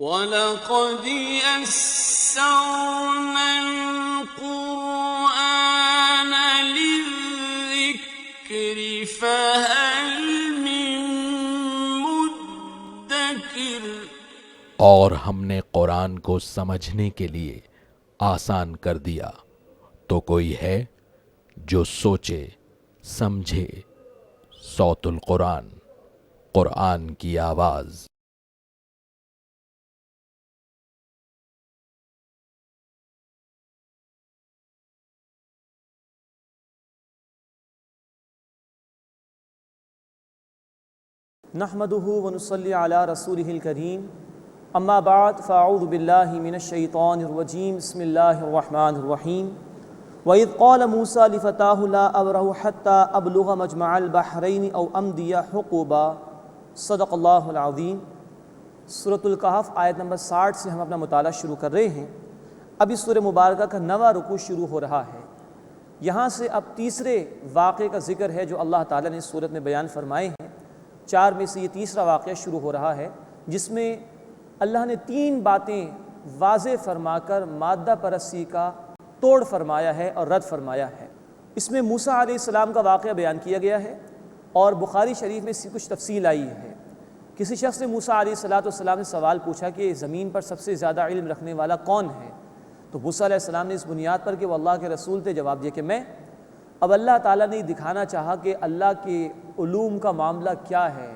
وَلَقَدْ يَسَّرْنَا الْقُرْآنَ لِلذِّكْرِ فَهَلْ مِن مُّدَّكِرٍ۔ اور ہم نے قرآن کو سمجھنے کے لیے آسان کر دیا، تو کوئی ہے جو سوچے سمجھے۔ صوت القرآن، قرآن کی آواز۔ نحمده ونصلي على رسوله الكريم اما بعد فاعوذ بالله من الشيطان الرجيم بسم الله الرحمن الرحيم وإذ قال موسى لفتاه لا أبرح حتى أبلغ مجمع البحرين أو أمضي حقبا صدق اللہ العظیم۔ سورۃ الکہف آیت نمبر 60 سے ہم اپنا مطالعہ شروع کر رہے ہیں۔ اب اس سورہ مبارکہ کا 9واں رکوع شروع ہو رہا ہے۔ یہاں سے اب تیسرے واقعے کا ذکر ہے جو اللہ تعالیٰ نے اس سورت میں بیان فرمائے ہیں۔ 4 میں سے یہ تیسرا واقعہ شروع ہو رہا ہے، جس میں اللہ نے 3 باتیں واضح فرما کر مادہ پرستی کا توڑ فرمایا ہے اور رد فرمایا ہے۔ اس میں موسیٰ علیہ السلام کا واقعہ بیان کیا گیا ہے اور بخاری شریف میں اس کی کچھ تفصیل آئی ہے۔ کسی شخص نے موسیٰ علیہ السلام سے سوال پوچھا کہ زمین پر سب سے زیادہ علم رکھنے والا کون ہے؟ تو موسیٰ علیہ السلام نے اس بنیاد پر کہ وہ اللہ کے رسول تھے جواب دیا کہ میں۔ اب اللہ تعالیٰ نے دکھانا چاہا کہ اللہ کے علوم کا معاملہ کیا ہے،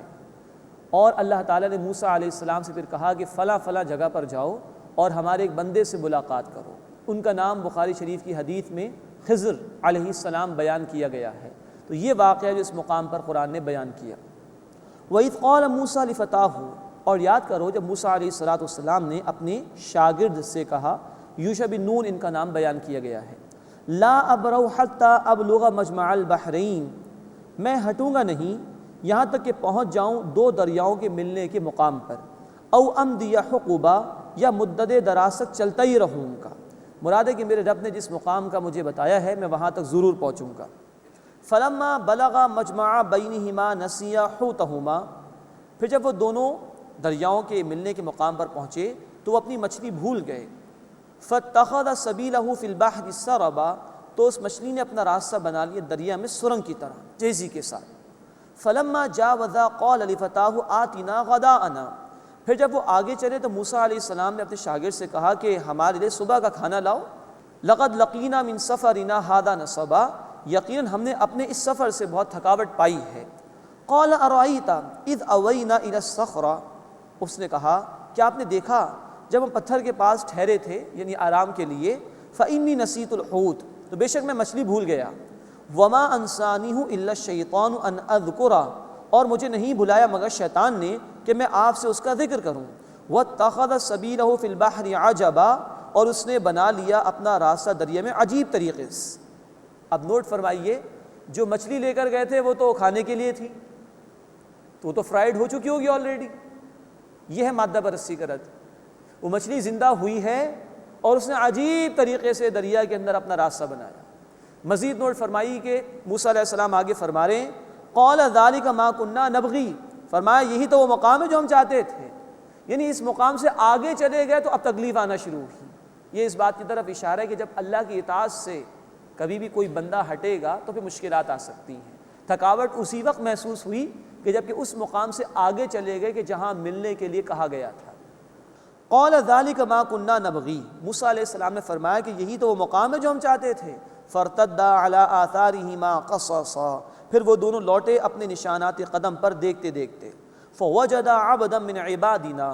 اور اللہ تعالیٰ نے موسیٰ علیہ السلام سے پھر کہا کہ فلاں فلاں جگہ پر جاؤ اور ہمارے ایک بندے سے ملاقات کرو۔ ان کا نام بخاری شریف کی حدیث میں خضر علیہ السلام بیان کیا گیا ہے۔ تو یہ واقعہ جو اس مقام پر قرآن نے بیان کیا۔ وَإِذْ قَالَ مُوسَىٰ لِفَتَاهُ، اور یاد کرو جب موسیٰ علیہ السلام نے اپنے شاگرد سے کہا، یوشع بن نون ان کا نام بیان کیا گیا ہے، لا ابرح حتی ابلغ مجمع البحرین، میں ہٹوں گا نہیں یہاں تک کہ پہنچ جاؤں 2 دریاؤں کے ملنے کے مقام پر، او امضی حقبا، یا مدت دراز تک چلتا ہی رہوں گا۔ مراد ہے کہ میرے رب نے جس مقام کا مجھے بتایا ہے میں وہاں تک ضرور پہنچوں گا۔ فلما بلغ مجمع بینہما نسیا حوتہما، پھر جب وہ دونوں دریاؤں کے ملنے کے مقام پر پہنچے تو وہ اپنی مچھلی بھول گئے۔ فاتخذ سبیلہ فی البحر سربا، تو اس مچھلی نے اپنا راستہ بنا لیا دریا میں سرنگ کی طرح تیزی کے ساتھ۔ فلما جاوزا قال لفتاہ آتنا غداءنا، پھر جب وہ آگے چلے تو موسیٰ علیہ السلام نے اپنے شاگرد سے کہا کہ ہمارے لیے صبح کا کھانا لاؤ۔ لقد لقینا من سفرنا ھذا نصبا، یقیناً ہم نے اپنے اس سفر سے بہت تھکاوٹ پائی ہے۔ قال ارأیت اذ اوینا الی الصخرہ، اس نے کہا کہ آپ نے دیکھا جب ہم پتھر کے پاس ٹھہرے تھے یعنی آرام کے لیے، فإنی نسیت الحوت، تو بے شک میں مچھلی بھول گیا۔ وما انسانیہ الا الشیطان ان اذکرہ، اور مجھے نہیں بلایا مگر شیطان نے کہ میں آپ سے اس کا ذکر کروں۔ واتخذ سبیلہ فی البحر عجبا، اور اس نے بنا لیا اپنا راستہ دریا میں عجیب طریقے سے۔ اب نوٹ فرمائیے، جو مچھلی لے کر گئے تھے وہ تو کھانے کے لیے تھی، تو وہ تو فرائیڈ ہو چکی ہوگی آلریڈی۔ یہ ہے مادہ پرستی کا رد۔ وہ مچھلی زندہ ہوئی ہے اور اس نے عجیب طریقے سے دریا کے اندر اپنا راستہ بنایا۔ مزید نوٹ فرمائی کہ موسیٰ علیہ السلام آگے فرما رہے ہیں، قال ذلک ما کنا نبغی، فرمایا یہی تو وہ مقام ہے جو ہم چاہتے تھے، یعنی اس مقام سے آگے چلے گئے تو اب تکلیف آنا شروع ہوئی۔ یہ اس بات کی طرف اشارہ ہے کہ جب اللہ کی اطاعت سے کبھی بھی کوئی بندہ ہٹے گا تو پھر مشکلات آ سکتی ہیں۔ تھکاوٹ اسی وقت محسوس ہوئی کہ جب کہ اس مقام سے آگے چلے گئے کہ جہاں ملنے کے لیے کہا گیا تھا۔ قال ذلک ما کنا نبغی، موسیٰ علیہ السلام نے فرمایا کہ یہی تو وہ مقام ہے جو ہم چاہتے تھے۔ فارتدا علی آثارہما قصصا، پھر وہ دونوں لوٹے اپنے نشانات قدم پر دیکھتے دیکھتے۔ فوجدا عبدا من عبادنا،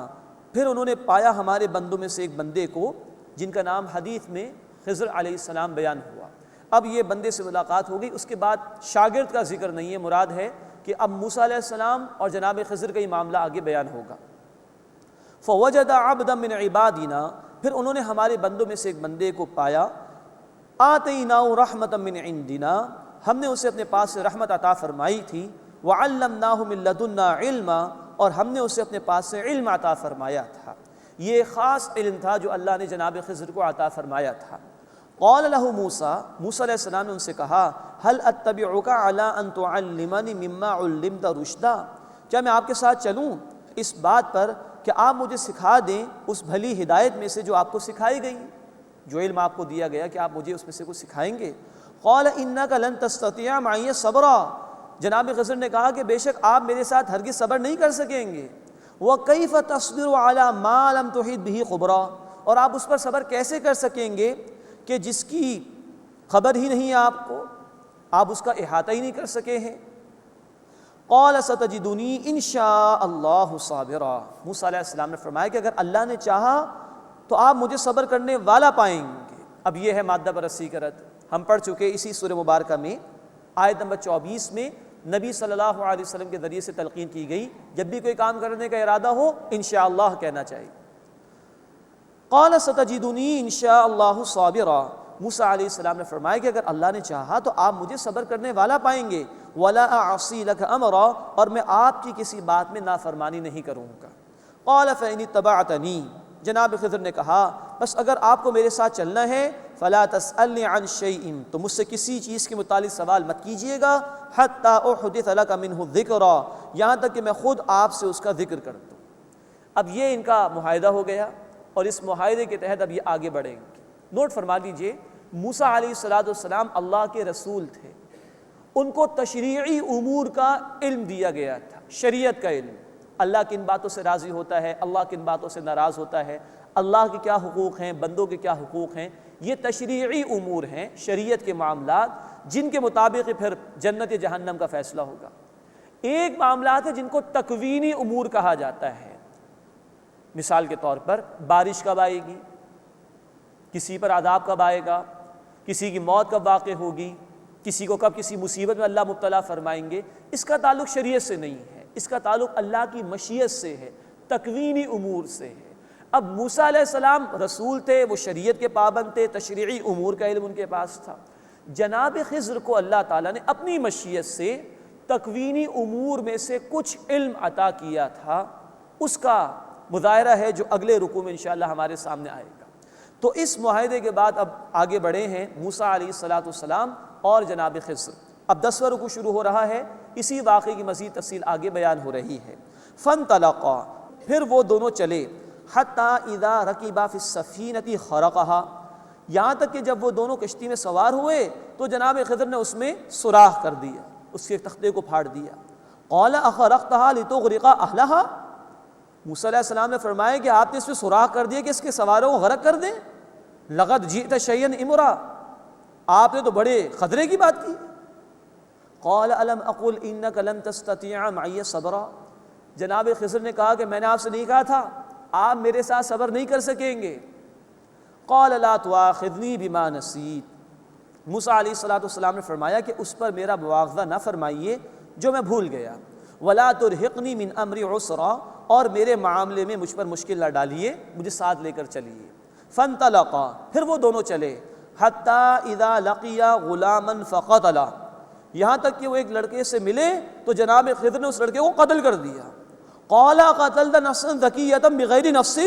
پھر انہوں نے پایا ہمارے بندوں میں سے ایک بندے کو جن کا نام حدیث میں خضر علیہ السلام بیان ہوا۔ اب یہ بندے سے ملاقات ہو گئی، اس کے بعد شاگرد کا ذکر نہیں ہے، مراد ہے کہ اب موسیٰ علیہ السلام اور جناب خضر کا یہ معاملہ آگے بیان ہوگا۔ فوجدا عبدا من عبادنا، پھر انہوں نے ہمارے بندوں میں سے ایک بندے کو پایا۔ آتیناہ رحمتا من عندنا، ہم نے اسے اپنے پاس سے رحمت عطا فرمائی تھی۔ وعلمناہ من لدنا علما، اور ہم نے اسے اپنے پاس سے علم عطا فرمایا تھا۔ یہ خاص علم تھا جو اللہ نے جناب خضر کو عطا فرمایا تھا۔ قال لہ موسیٰ، موسیٰ علیہ السلام نے ان سے کہا، هل اتبعک علی ان تعلمنی مما علمت رشدا، کیا میں آپ کے ساتھ چلوں اس بات پر کہ آپ مجھے سکھا دیں اس بھلی ہدایت میں سے جو آپ کو سکھائی گئی، جو علم آپ کو دیا گیا کہ آپ مجھے اس میں سے کچھ سکھائیں گے۔ قال انک لن تستطیع معی صبرا، جناب خضر نے کہا کہ بے شک آپ میرے ساتھ ہرگز صبر نہیں کر سکیں گے۔ وکیف تصبر علی ما لم تحط به خبرا، اور آپ اس پر صبر کیسے کر سکیں گے کہ جس کی خبر ہی نہیں ہے آپ کو، آپ اس کا احاطہ ہی نہیں کر سکے ہیں۔ قال ستجدنی ان شاء اللہ صابرا، موسیٰ علیہ السلام نے فرمایا کہ اگر اللہ نے چاہا تو آپ مجھے صبر کرنے والا پائیں گے۔ اب یہ ہے مادہ پرستی کا رد، ہم پڑھ چکے اسی سورہ مبارکہ میں آیت نمبر 24 میں نبی صلی اللہ علیہ وسلم کے ذریعے سے تلقین کی گئی، جب بھی کوئی کام کرنے کا ارادہ ہو انشاءاللہ کہنا چاہیے۔ قال ستجدنی انشاء اللہ صابرا، موسیٰ علیہ السلام نے فرمایا کہ اگر اللہ نے چاہا تو آپ مجھے صبر کرنے والا پائیں گے۔ ولا اعصی لک امرا، اور میں آپ کی کسی بات میں نافرمانی نہیں کروں گا۔ قال فإن اتبعتنی، جناب خضر نے کہا بس اگر آپ کو میرے ساتھ چلنا ہے فلا تسألنی عن شیء، تو مجھ سے کسی چیز کے متعلق سوال مت کیجیے گا، حتی احدث لک منہ ذکرا، یہاں تک کہ میں خود آپ سے اس کا ذکر کر دوں۔ اب یہ ان کا معاہدہ ہو گیا، اور اس معاہدے کے تحت اب یہ آگے بڑھیں گے۔ نوٹ فرما لیجئے، موسیٰ علیہ السلام اللہ کے رسول تھے، ان کو تشریعی امور کا علم دیا گیا تھا، شریعت کا علم، اللہ کن باتوں سے راضی ہوتا ہے، اللہ کن باتوں سے ناراض ہوتا ہے، اللہ کے کیا حقوق ہیں، بندوں کے کیا حقوق ہیں، یہ تشریعی امور ہیں، شریعت کے معاملات جن کے مطابق پھر جنت یا جہنم کا فیصلہ ہوگا۔ ایک معاملات ہیں جن کو تکوینی امور کہا جاتا ہے، مثال کے طور پر بارش کب آئے گی، کسی پر عذاب کب آئے گا، کسی کی موت کب واقع ہوگی، کسی کو کب کسی مصیبت میں اللہ مبتلا فرمائیں گے، اس کا تعلق شریعت سے نہیں ہے، اس کا تعلق اللہ کی مشیت سے ہے، تکوینی امور سے ہے۔ اب موسیٰ علیہ السلام رسول تھے، وہ شریعت کے پابند تھے، تشریعی امور کا علم ان کے پاس تھا۔ جناب خضر کو اللہ تعالیٰ نے اپنی مشیت سے تکوینی امور میں سے کچھ علم عطا کیا تھا، اس کا مظاہرہ ہے جو اگلے رکوع میں انشاءاللہ ہمارے سامنے آئے گا۔ تو اس معاہدے کے بعد اب آگے بڑھے ہیں موسیٰ علیہ السلام اور جناب خضر۔ اب 10واں رکوع شروع ہو رہا ہے، اسی واقعے کی مزید تفصیل آگے بیان ہو رہی ہے۔ فانطلقا، پھر وہ دونوں چلے، حتی اذا رکبا فی السفینۃ خرقہا، یہاں تک کہ جب وہ دونوں کشتی میں سوار ہوئے تو جناب خضر نے اس میں سوراخ کر دیا، اس کے تختے کو پھاڑ دیا۔ قال اخرقتھا لتغرق اہلہا، موسیٰ علیہ السلام نے فرمایا کہ آپ نے اس میں سوراخ کر دیا کہ اس کے سواروں کو غرق کر دیں؟ لقد جئت شیئا امرا، آپ نے تو بڑے خطرے کی بات کی۔ قال الم اقل انک لن تستطیع معی صبرا، جناب خضر نے کہا کہ میں نے آپ سے نہیں کہا تھا آپ میرے ساتھ صبر نہیں کر سکیں گے۔ قال لا تؤاخذنی بما نسیت، موسیٰ علیہ السلام نے فرمایا کہ اس پر میرا مواخذہ نہ فرمائیے جو میں بھول گیا۔ ولا ترہقنی من امری عسرا، اور میرے معاملے میں مجھ پر مشکل نہ ڈالیے، مجھے ساتھ لے کر چلیے۔ فانطلقا، پھر وہ دونوں چلے، حتی اذا لقیا غلاما فقتلا، یہاں تک کہ وہ ایک لڑکے سے ملے تو جناب خضر نے اس لڑکے کو قتل کر دیا۔ قال قتلت نفسا زکیۃ بغیر نفس،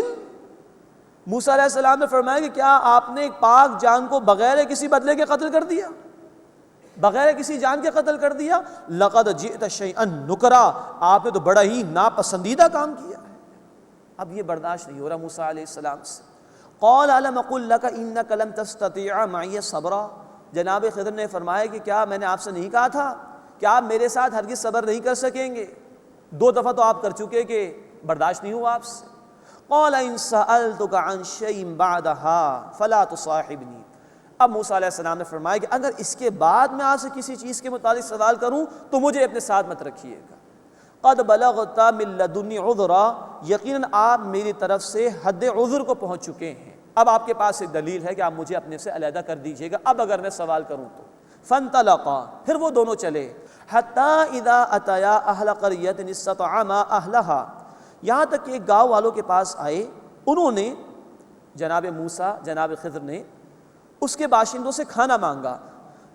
موسیٰ علیہ السلام نے فرمایا کہ کیا آپ نے ایک پاک جان کو بغیر کسی بدلے کے قتل کر دیا، بغیر کسی جان کے قتل کر دیا؟ لقد جئت شیئا نکرا، آپ نے تو بڑا ہی ناپسندیدہ کام کیا ہے۔ اب یہ برداشت نہیں ہو رہا موسیٰ علیہ السلام سے۔ قال الم اقل لک انک لن تستطیع معی صبرا، جناب خضر نے فرمایا کہ کیا میں نے آپ سے نہیں کہا تھا کہ آپ میرے ساتھ ہرگز صبر نہیں کر سکیں گے؟ 2 دفعہ تو آپ کر چکے کہ برداشت نہیں ہوا آپ سے۔ قال ان سألتک عن شیء بعدها فلا تصاحبنی، اب موسیٰ علیہ السلام نے فرمایا کہ اگر اس کے بعد میں آپ سے کسی چیز کے متعلق سوال کروں تو مجھے اپنے ساتھ مت رکھیے گا۔ قد بلغت من لدنی عذرا، یقیناً آپ میری طرف سے حد عذر کو پہنچ چکے ہیں، اب آپ کے پاس ایک دلیل ہے کہ آپ مجھے اپنے سے علیحدہ کر دیجیے گا اب اگر میں سوال کروں تو۔ فانطلقا، پھر وہ دونوں چلے، حتی اذا اتیا اہل قریۃ استطعما اہلہا، یہاں تک کہ ایک گاؤں والوں کے پاس آئے، انہوں نے جناب موسیٰ جناب خضر نے اس کے باشندوں سے کھانا مانگا۔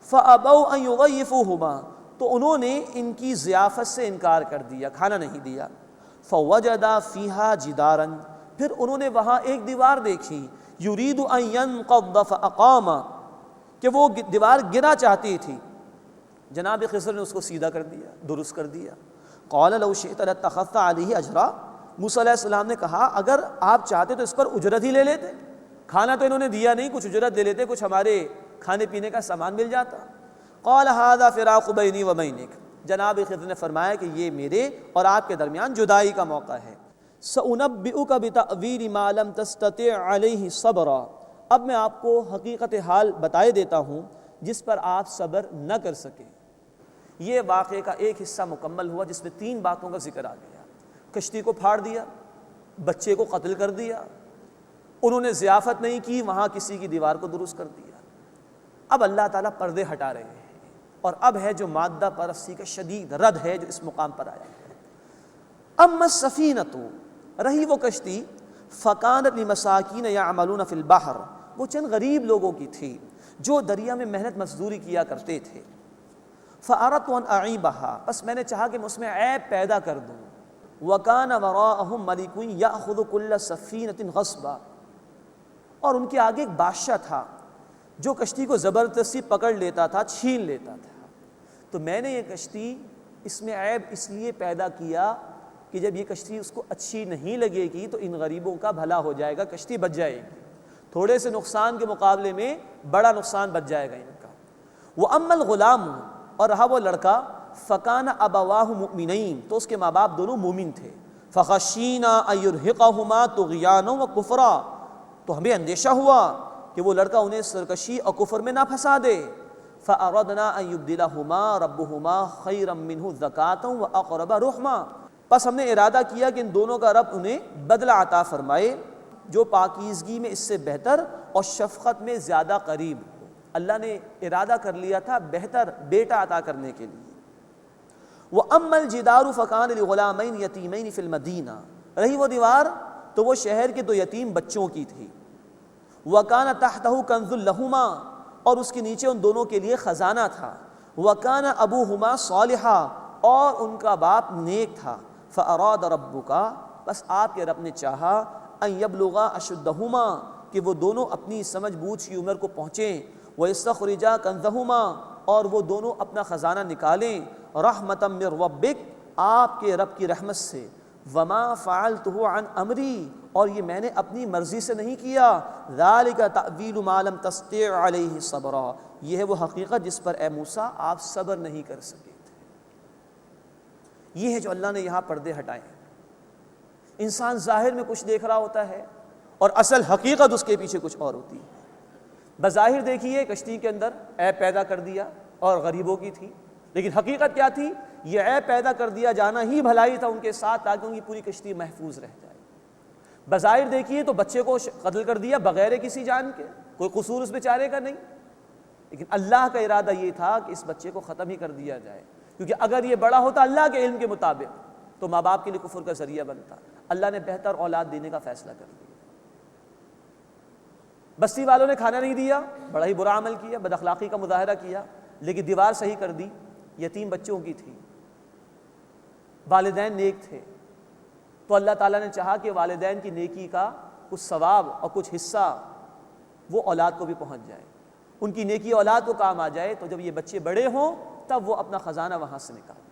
فابوا ان یضیفوہما، تو انہوں نے ان کی ضیافت سے انکار کر دیا، کھانا نہیں دیا۔ فوجدا فیہا جدارا، پھر انہوں نے وہاں ایک دیوار دیکھی، یرید ان ینقض فاقام، کہ وہ دیوار گرا چاہتی تھی، جناب خضر نے اس کو سیدھا کر دیا، درست کر دیا۔ قال لو شئت لاتخذت علیہ اجرا، موسیٰ علیہ السلام نے کہا اگر آپ چاہتے تو اس پر اجرت ہی لے لیتے، کھانا تو انہوں نے دیا نہیں، کچھ اجرت دے لیتے، کچھ ہمارے کھانے پینے کا سامان مل جاتا۔ قال ھذا فراق بینی و بینک، جناب خضر نے فرمایا کہ یہ میرے اور آپ کے درمیان جدائی کا موقع ہے۔ سأنبئک بتأویل ما لم تستطع علیہ صبرا، اب میں آپ کو حقیقت حال بتائے دیتا ہوں جس پر آپ صبر نہ کر سکے۔ یہ واقعے کا ایک حصہ مکمل ہوا جس میں 3 باتوں کا ذکر آ گیا۔ کشتی کو پھاڑ دیا، بچے کو قتل کر دیا، انہوں نے ضیافت نہیں کی، وہاں کسی کی دیوار کو درست کر دیا۔ اب اللہ تعالیٰ پردے ہٹا رہے ہیں، اور اب ہے جو مادہ پرستی کا شدید رد ہے جو اس مقام پر آیا ہے۔ اما السفینۃ، رہی وہ کشتی، فکانت لمساکین یعملون فی البحر، وہ چند غریب لوگوں کی تھی جو دریا میں محنت مزدوری کیا کرتے تھے۔ فأردت ان اعیبھا، بس میں نے چاہا کہ میں اس میں عیب پیدا کر دوں۔ وکان وراءہم ملک یأخذ کل سفینۃ غصبا، اور ان کے آگے ایک بادشاہ تھا جو کشتی کو زبردستی پکڑ لیتا تھا، چھین لیتا تھا۔ تو میں نے یہ کشتی اس میں عیب اس لیے پیدا کیا کہ جب یہ کشتی اس کو اچھی نہیں لگے گی تو ان غریبوں کا بھلا ہو جائے گا، کشتی بچ جائے گی، تھوڑے سے نقصان کے مقابلے میں بڑا نقصان بچ جائے گا ان کا۔ وَأَمَّا الْغُلَامُ، اور رہا وہ لڑکا، فَكَانَ أَبَوَاهُ مُؤْمِنَيْنِ، تو اس کے ماں باپ دونوں مومن تھے۔ فَخَشِّينَا أَن يُرْهِقَهُمَا طُغْيَانًا وَكُفْرًا، تو ہمیں اندیشہ ہوا کہ وہ لڑکا انہیں سرکشی اور کفر میں نہ پھنسا دے۔ فَأَرَدْنَا أَن يُبْدِلَهُمَا رَبُّهُمَا خَيْرًا مِّنْهُ زَكَاةً وَأَقْرَبَ رُحْمًا، پس ہم نے ارادہ کیا کہ ان دونوں کا رب انہیں بدلہ عطا فرمائے جو پاکیزگی میں اس سے بہتر اور شفقت میں زیادہ قریب ہو۔ اللہ نے ارادہ کر لیا تھا بہتر بیٹا عطا کرنے کے لیے۔ وَأَمَّا الْجِدَارُ فَكَانَ لِغُلَامَيْنِ يَتِيمَيْنِ فِي الْمَدِينَةِ، رہی وہ دیوار تو وہ شہر کے 2 یتیم بچوں کی تھی۔ وَكَانَ تَحْتَهُ كَنْزٌ لَهُمَا، اور اس کے نیچے ان دونوں کے لیے خزانہ تھا۔ وَكَانَ أَبُوهُمَا صَالِحًا، اور ان کا باپ نیک تھا۔ فَأَرَادَ رَبُّكَ، بس آپ کے رب نے چاہا، أَن يَبْلُغَا أَشُدَّهُمَا، کہ وہ دونوں اپنی سمجھ بوجھ کی عمر کو پہنچیں۔ وَيَسْتَخْرِجَا كَنْزَهُمَا، اور وہ دونوں اپنا خزانہ نکالیں۔ رَحْمَةً مِّن رَبِّكَ، آپ کے رب کی رحمت سے۔ وَمَا فَعَلْتُهُ عَنْ أَمْرِي، اور یہ میں نے اپنی مرضی سے نہیں کیا۔ ذَلِكَ تَأْوِيلُ مَا لَمْ تَسْطِع عَلَيْهِ صَبْرًا، یہ ہے وہ حقیقت جس پر اے موسیٰ آپ صبر نہیں کر سکے تھے۔ یہ ہے جو اللہ نے یہاں پردے ہٹائے ہیں۔ انسان ظاہر میں کچھ دیکھ رہا ہوتا ہے اور اصل حقیقت اس کے پیچھے کچھ اور ہوتی ہے۔ بظاہر دیکھیے کشتی کے اندر عیب پیدا کر دیا اور غریبوں کی تھی، لیکن حقیقت کیا تھی؟ یہ عیب پیدا کر دیا جانا ہی بھلائی تھا ان کے ساتھ، تاکہ ان کی پوری کشتی محفوظ رہ جائے۔ بظاہر دیکھیے تو بچے کو قتل کر دیا بغیر کسی جان کے، کوئی قصور اس بیچارے کا نہیں، لیکن اللہ کا ارادہ یہ تھا کہ اس بچے کو ختم ہی کر دیا جائے، کیونکہ اگر یہ بڑا ہوتا اللہ کے علم کے مطابق تو ماں باپ کے لیے کفر کا ذریعہ بنتا۔ اللہ نے بہتر اولاد دینے کا فیصلہ کر لیا۔ بستی والوں نے کھانا نہیں دیا، بڑا ہی برا عمل کیا، بد اخلاقی کا مظاہرہ کیا، لیکن دیوار صحیح کر دی، یتیم بچوں کی تھی، والدین نیک تھے، تو اللہ تعالیٰ نے چاہا کہ والدین کی نیکی کا کچھ ثواب اور کچھ حصہ وہ اولاد کو بھی پہنچ جائے، ان کی نیکی اولاد کو کام آ جائے، تو جب یہ بچے بڑے ہوں تب وہ اپنا خزانہ وہاں سے نکالیں۔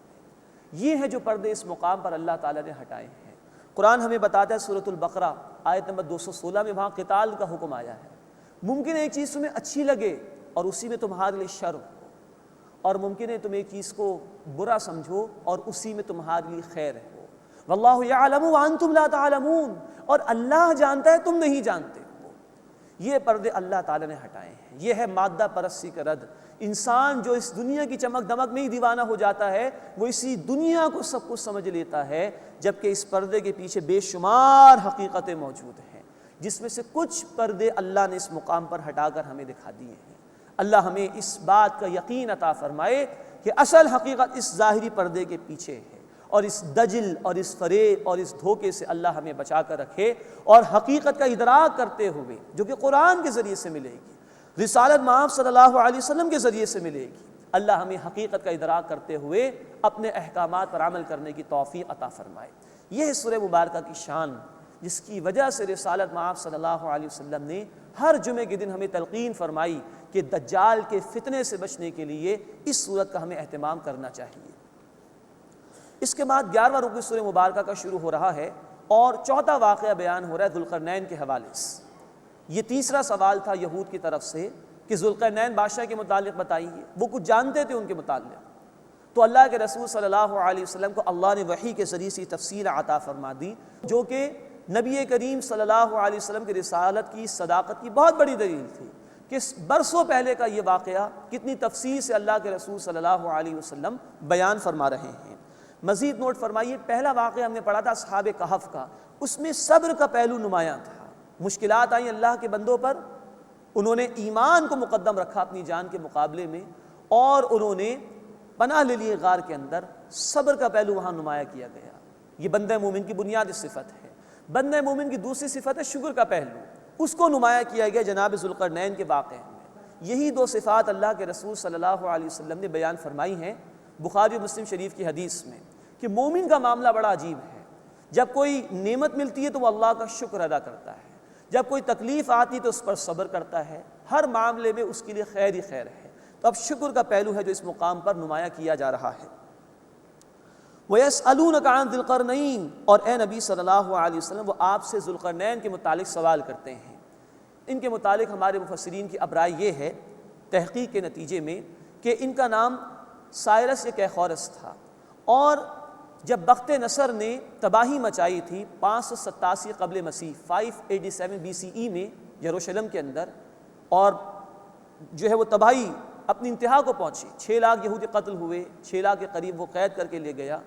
یہ ہے جو پردے اس مقام پر اللہ تعالیٰ نے ہٹائے ہیں۔ قرآن ہمیں بتاتا ہے سورۃ البقرہ آیت نمبر 216 میں، وہاں قتال کا حکم آیا ہے۔ ممکن ہے ایک چیز تمہیں اچھی لگے اور اسی میں تمہارے لیے شر ہو، اور ممکن ہے تم ایک چیز کو برا سمجھو اور اسی میں تمہارے لیے خیر ہو۔ واللہ یعلم وانتم لا تعلمون، اور اللہ جانتا ہے تم نہیں جانتے ہو۔ یہ پردے اللہ تعالیٰ نے ہٹائے ہیں۔ یہ ہے مادہ پرستی کا رد۔ انسان جو اس دنیا کی چمک دمک میں ہی دیوانہ ہو جاتا ہے، وہ اسی دنیا کو سب کچھ سمجھ لیتا ہے، جبکہ اس پردے کے پیچھے بے شمار حقیقتیں موجود ہیں، جس میں سے کچھ پردے اللہ نے اس مقام پر ہٹا کر ہمیں دکھا دیے ہیں۔ اللہ ہمیں اس بات کا یقین عطا فرمائے کہ اصل حقیقت اس ظاہری پردے کے پیچھے ہے، اور اس دجل اور اس فریب اور اس دھوکے سے اللہ ہمیں بچا کر رکھے، اور حقیقت کا ادراک کرتے ہوئے جو کہ قرآن کے ذریعے سے ملے گی، رسالت مآب صلی اللہ علیہ وسلم کے ذریعے سے ملے گی، اللہ ہمیں حقیقت کا ادراک کرتے ہوئے اپنے احکامات پر عمل کرنے کی توفیق عطا فرمائے۔ یہ ہے سورہ مبارکہ کی شان، جس کی وجہ سے رسالت مآب صلی اللہ علیہ وسلم نے ہر جمعے کے دن ہمیں تلقین فرمائی کہ دجال کے فتنے سے بچنے کے لیے اس صورت کا ہمیں اہتمام کرنا چاہیے۔ اس کے بعد 11واں رکن سورہ مبارکہ کا شروع ہو رہا ہے، اور چوتھا واقعہ بیان ہو رہا ہے ذوالقرنین کے حوالے سے۔ یہ تیسرا سوال تھا یہود کی طرف سے کہ ذوالقرنین بادشاہ کے متعلق بتائیے، وہ کچھ جانتے تھے ان کے متعلق۔ تو اللہ کے رسول صلی اللہ علیہ وسلم کو اللہ نے وحی کے ذریعے سے تفصیل عطا فرما دی، جو کہ نبی کریم صلی اللہ علیہ وسلم کی رسالت کی صداقت کی بہت بڑی دلیل تھی کہ برسوں پہلے کا یہ واقعہ کتنی تفصیل سے اللہ کے رسول صلی اللہ علیہ وسلم بیان فرما رہے ہیں۔ مزید نوٹ فرمائیے، پہلا واقعہ ہم نے پڑھا تھا اصحاب کہف کا، اس میں صبر کا پہلو نمایاں تھا۔ مشکلات آئیں اللہ کے بندوں پر، انہوں نے ایمان کو مقدم رکھا اپنی جان کے مقابلے میں، اور انہوں نے پناہ لے لیے غار کے اندر۔ صبر کا پہلو وہاں نمایاں کیا گیا۔ یہ بندہ مومن کی بنیادی صفت ہے۔ بندہ مومن کی دوسری صفت ہے شکر کا پہلو، اس کو نمایاں کیا گیا جناب ذوالقرنین کے واقعے میں۔ یہی دو صفات اللہ کے رسول صلی اللہ علیہ وسلم نے بیان فرمائی ہیں بخاری و مسلم شریف کی حدیث میں، کہ مومن کا معاملہ بڑا عجیب ہے۔ جب کوئی نعمت ملتی ہے تو وہ اللہ کا شکر ادا کرتا ہے، جب کوئی تکلیف آتی تو اس پر صبر کرتا ہے، ہر معاملے میں اس کے لیے خیر ہی خیر ہے۔ تو اب شکر کا پہلو ہے جو اس مقام پر نمایاں کیا جا رہا ہے۔ وَيَسْأَلُونَكَ عَنْ ذِي الْقَرْنَيْنِ، اور اے نبی صلی اللہ علیہ وسلم وہ آپ سے ذوالقرنین کے متعلق سوال کرتے ہیں۔ ان کے متعلق ہمارے مفسرین کی اب رائے یہ ہے تحقیق کے نتیجے میں کہ ان کا نام سائرس یا کیخورس تھا، اور جب بخت نصر نے تباہی مچائی تھی 587 قبل مسیح 587 BCE میں یروشلم کے اندر، اور جو ہے وہ تباہی اپنی انتہا کو پہنچی، 6 لاکھ یہودی قتل ہوئے، 6 لاکھ کے قریب وہ قید کر کے لے گیا۔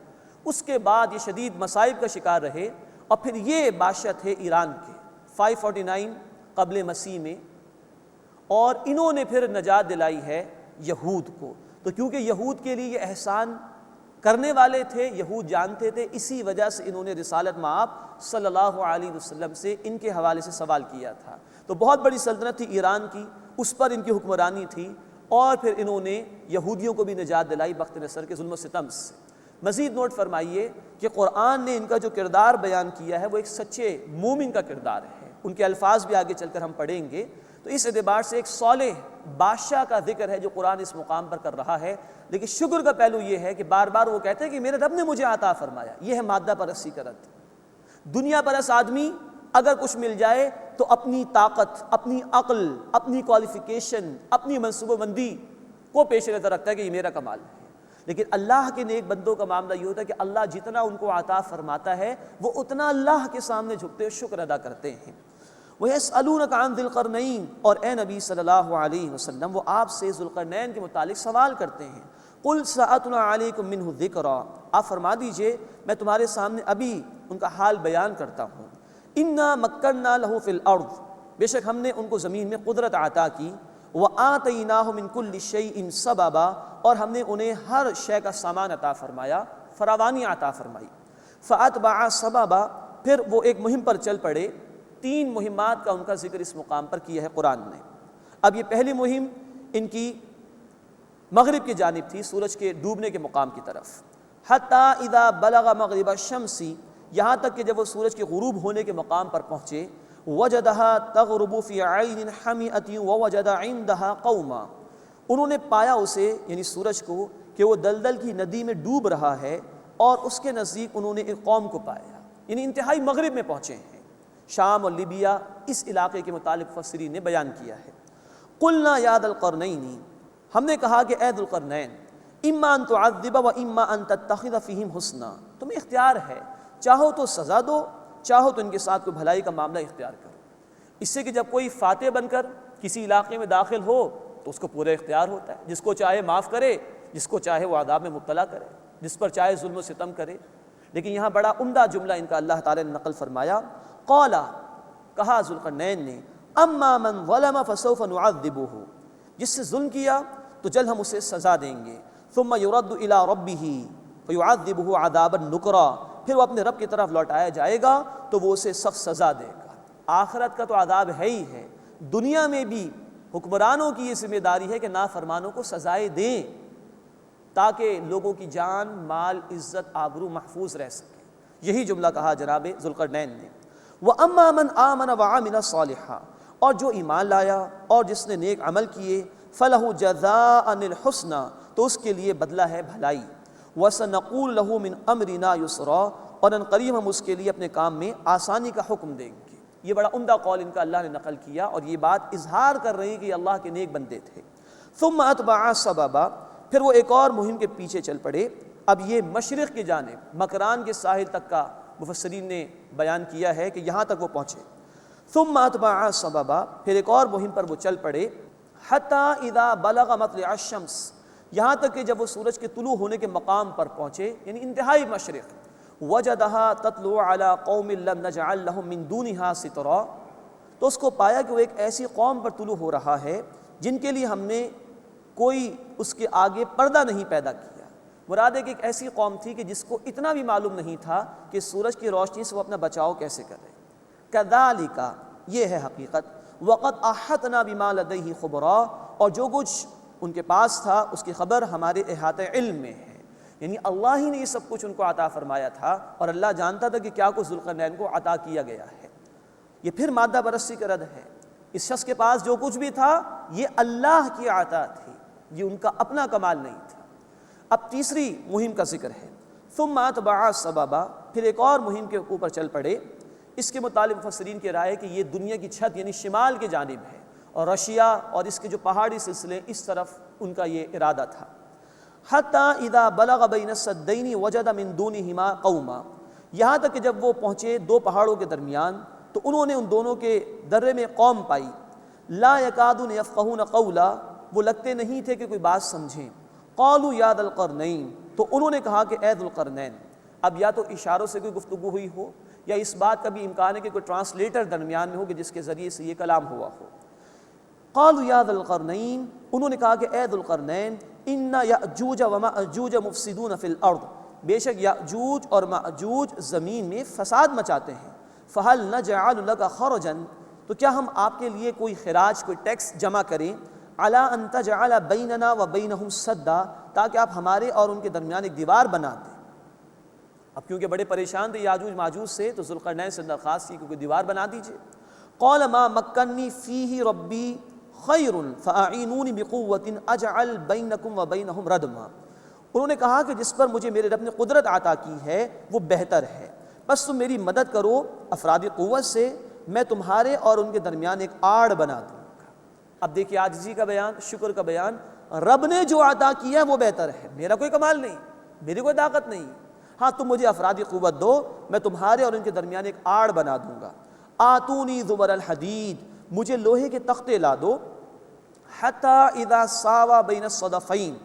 اس کے بعد یہ شدید مصائب کا شکار رہے، اور پھر یہ بادشاہ تھے ایران کے 549 قبل مسیح میں، اور انہوں نے پھر نجات دلائی ہے یہود کو۔ تو کیونکہ یہود کے لیے یہ احسان کرنے والے تھے، یہود جانتے تھے، اسی وجہ سے انہوں نے رسالت مآب صلی اللہ علیہ وسلم سے ان کے حوالے سے سوال کیا تھا۔ تو بہت بڑی سلطنت تھی ایران کی، اس پر ان کی حکمرانی تھی، اور پھر انہوں نے یہودیوں کو بھی نجات دلائی بخت نصر کے ظلم و ستم سے۔ مزید نوٹ فرمائیے کہ قرآن نے ان کا جو کردار بیان کیا ہے وہ ایک سچے مومن کا کردار ہے۔ ان کے الفاظ بھی آگے چل کر ہم پڑھیں گے، تو اس اعتبار سے ایک صالح بادشاہ کا ذکر ہے جو قرآن اس مقام پر کر رہا ہے۔ لیکن شکر کا پہلو یہ ہے کہ بار بار وہ کہتے ہیں کہ میرے رب نے مجھے عطا فرمایا۔ یہ ہے مادہ پرستی کا رد۔ دنیا پرست آدمی اگر کچھ مل جائے تو اپنی طاقت، اپنی عقل، اپنی کوالیفیکیشن، اپنی منصوبہ بندی کو پیش نظر رکھتا ہے کہ یہ میرا کمال ہے۔ لیکن اللہ کے نیک بندوں کا معاملہ یہ ہوتا ہے کہ اللہ جتنا ان کو عطا فرماتا ہے وہ اتنا اللہ کے سامنے جھکتے ہوئے شکر ادا کرتے ہیں۔ وَيَسْأَلُونَكَ عَنْ ذِي الْقَرْنَيْنِ، اور اے نبی صلی اللہ علیہ وسلم وہ آپ سے ذوالقرنین کے متعلق سوال کرتے ہیں۔ قُلْ سَأَتْلُو عَلَيْكُم مِّنْهُ ذِكْرًا، آپ فرما دیجئے میں تمہارے سامنے ابھی ان کا حال بیان کرتا ہوں۔ اِنَّا مَكَّنَّا لَهُ فِي الْأَرْضِ، بے شک ہم نے ان کو زمین میں قدرت عطا کی۔ وَآتَيْنَاهُ مِن كُلِّ شَيْءٍ سَبَبًا، اور ہم نے انہیں ہر شے کا سامان عطا فرمایا، فراوانی عطا فرمائی۔ فَأَتْبَعَ سَبَبًا، پھر وہ ایک مہم پر چل پڑے۔ 3 مہمات کا ان کا ذکر اس مقام پر کیا ہے قرآن نے۔ اب یہ پہلی مہم ان کی مغرب کی جانب تھی، سورج کے ڈوبنے کے مقام کی طرف۔ حَتَّى إِذَا بَلَغَ مَغْرِبَ الشَّمْسِ، یہاں تک کہ جب وہ سورج کے غروب ہونے کے مقام پر پہنچے، وَجَدَهَا تَغْرُبُ فِي عَيْنٍ حَمِئَةٍ وَوَجَدَ عِندَهَا قَوْمًا، انہوں نے پایا اسے یعنی سورج کو کہ وہ دلدل کی ندی میں ڈوب رہا ہے، اور اس کے نزدیک انہوں نے ایک قوم کو پایا، یعنی انتہائی مغرب میں پہنچے ہیں۔ شام اور لیبیا اس علاقے کے متعلق مفسرین نے بیان کیا ہے۔ قُلْنَا يَا ذَا الْقَرْنَيْنِ، ہم نے کہا کہ اے ذوالقرنین، إِمَّا أَن تُعَذِّبَ وَإِمَّا أَن تَتَّخِذَ فِيهِمْ حُسْنًا، تمہیں اختیار ہے، چاہو تو سزا دو، چاہو تو ان کے ساتھ کوئی بھلائی کا معاملہ اختیار کرو۔ اس سے کہ جب کوئی فاتح بن کر کسی علاقے میں داخل ہو تو اس کو پورا اختیار ہوتا ہے، جس کو چاہے معاف کرے، جس کو چاہے وہ عذاب میں مبتلا کرے، جس پر چاہے ظلم و ستم کرے۔ لیکن یہاں بڑا عمدہ جملہ ان کا اللہ تعالی نے نقل فرمایا، قَالَ، کہا ذوالقرنین نے، اما من ظلم فسوف نعذبه، جس سے ظلم کیا تو جلد ہم اسے سزا دیں گے۔ ثم يرد الى ربه فيعذبه عذابا نكرا، پھر وہ اپنے رب کی طرف لوٹایا جائے گا تو وہ اسے سخت سزا دے گا۔ آخرت کا تو عذاب ہے ہی ہے، دنیا میں بھی حکمرانوں کی یہ ذمہ داری ہے کہ نافرمانوں کو سزائیں دیں تاکہ لوگوں کی جان، مال، عزت، آبرو محفوظ رہ سکے۔ یہی جملہ کہا جناب ذوالقرنین نے۔ وَأَمَّا مَنْ آمَنَ وَعَمِلَ صَالِحًا، اور جو ایمان لایا اور جس نے نیک عمل کیے، فَلَهُ جَزَاءً الْحُسْنَى، تو اس کے لیے بدلہ ہے بھلائی۔ وَسَنَقُولُ لَهُ مِنْ أَمْرِنَا يُسْرًا، اور ان قریب ہم اس کے لیے اپنے کام میں آسانی کا حکم دیں گے۔ یہ بڑا عمدہ قول ان کا اللہ نے نقل کیا، اور یہ بات اظہار کر رہی کہ یہ اللہ کے نیک بندے تھے۔ ثم اتبع سببا، پھر وہ ایک اور مہم کے پیچھے چل پڑے۔ اب یہ مشرق کی جانب مکران کے ساحل تک کا مفسرین نے بیان کیا ہے کہ یہاں تک وہ پہنچے۔ ثم اتبع سببا، پھر ایک اور مہم پر وہ چل پڑے۔ حتی اذا بلغ مطلع الشمس، یہاں تک کہ جب وہ سورج کے طلوع ہونے کے مقام پر پہنچے، یعنی انتہائی مشرق، وجدہا تطلع علی قوم لم نجعل لهم من دونہا سترا، تو اس کو پایا کہ وہ ایک ایسی قوم پر طلوع ہو رہا ہے جن کے لیے ہم نے کوئی اس کے آگے پردہ نہیں پیدا کیا۔ مراد ہے کہ ایک ایسی قوم تھی کہ جس کو اتنا بھی معلوم نہیں تھا کہ سورج کی روشنی سے وہ اپنا بچاؤ کیسے کرے۔ کذالک، یہ ہے حقیقت، وقد احطنا بما لدیہ خبرا، اور جو کچھ ان کے پاس تھا اس کی خبر ہمارے احاطہ علم میں ہے، یعنی اللہ ہی نے یہ سب کچھ ان کو عطا فرمایا تھا، اور اللہ جانتا تھا کہ کیا کچھ ذوالقرنین کو عطا کیا گیا ہے۔ یہ پھر مادہ پرستی کا رد ہے۔ اس شخص کے پاس جو کچھ بھی تھا یہ اللہ کی عطا تھی، یہ ان کا اپنا کمال نہیں تھا۔ اب تیسری مہم کا ذکر ہے۔ ثم اتبع سببا، پھر ایک اور مہم کے اوپر چل پڑے۔ اس کے متعلق مفسرین کی رائے ہے کہ یہ دنیا کی چھت یعنی شمال کی جانب ہے، اور رشیا اور اس کے جو پہاڑی سلسلے اس طرف ان کا یہ ارادہ تھا۔ حتی اذا بلغ بین السدین وجد من دونہما قوما، یہاں تک کہ جب وہ پہنچے دو پہاڑوں کے درمیان تو انہوں نے ان دونوں کے درے میں قوم پائی۔ لا یکادون یفقہون قولا، وہ لگتے نہیں تھے کہ کوئی بات سمجھیں۔ قالوا یا ذا القرنین، تو انہوں نے کہا کہ اے ذوالقرنین۔ اب یا تو اشاروں سے کوئی گفتگو ہوئی ہو، یا اس بات کا بھی امکان ہے کہ کوئی ٹرانسلیٹر درمیان میں ہو کہ جس کے ذریعے سے یہ کلام ہوا ہو۔ قالوا یا ذا القرنین، انہوں نے کہا کہ اے ذوالقرنین، ان یأجوج ومأجوج مفسدون فی الارض، بے شک یأجوج اور مأجوج زمین میں فساد مچاتے ہیں۔ فہل نجعل لک خرجا، تو کیا ہم آپ کے لیے کوئی خراج، کوئی ٹیکس جمع کریں، علی ان تجعل بیننا وبینہم سدا، تاکہ آپ ہمارے اور ان کے درمیان ایک دیوار بنا دیں۔ اب کیونکہ بڑے پریشان تھے یاجوج ماجوج سے، تو ذوالقرنین سے درخواست کی کہ کوئی دیوار بنا دیجئے۔ قال ما مکنی فیہ ربی خیر فاعینونی بقوۃ اجعل بینکم وبینہم ردما، انہوں نے کہا کہ جس پر مجھے میرے رب نے قدرت عطا کی ہے وہ بہتر ہے، بس تم میری مدد کرو افرادی قوت سے، میں تمہارے اور ان کے درمیان ایک آڑ بنا دوں گا۔ اب دیکھیے عاجزی کا بیان، شکر کا بیان، رب نے جو عطا کیا ہے وہ بہتر ہے، میرا کوئی کمال نہیں، میری کوئی طاقت نہیں، ہاں تم مجھے افرادی قوت دو، میں تمہارے اور ان کے درمیان ایک آڑ بنا دوں گا۔ آتونی زبر الحدید، مجھے لوہے کے تختے لا دو۔ حتی اذا ساوا بین الصدفین،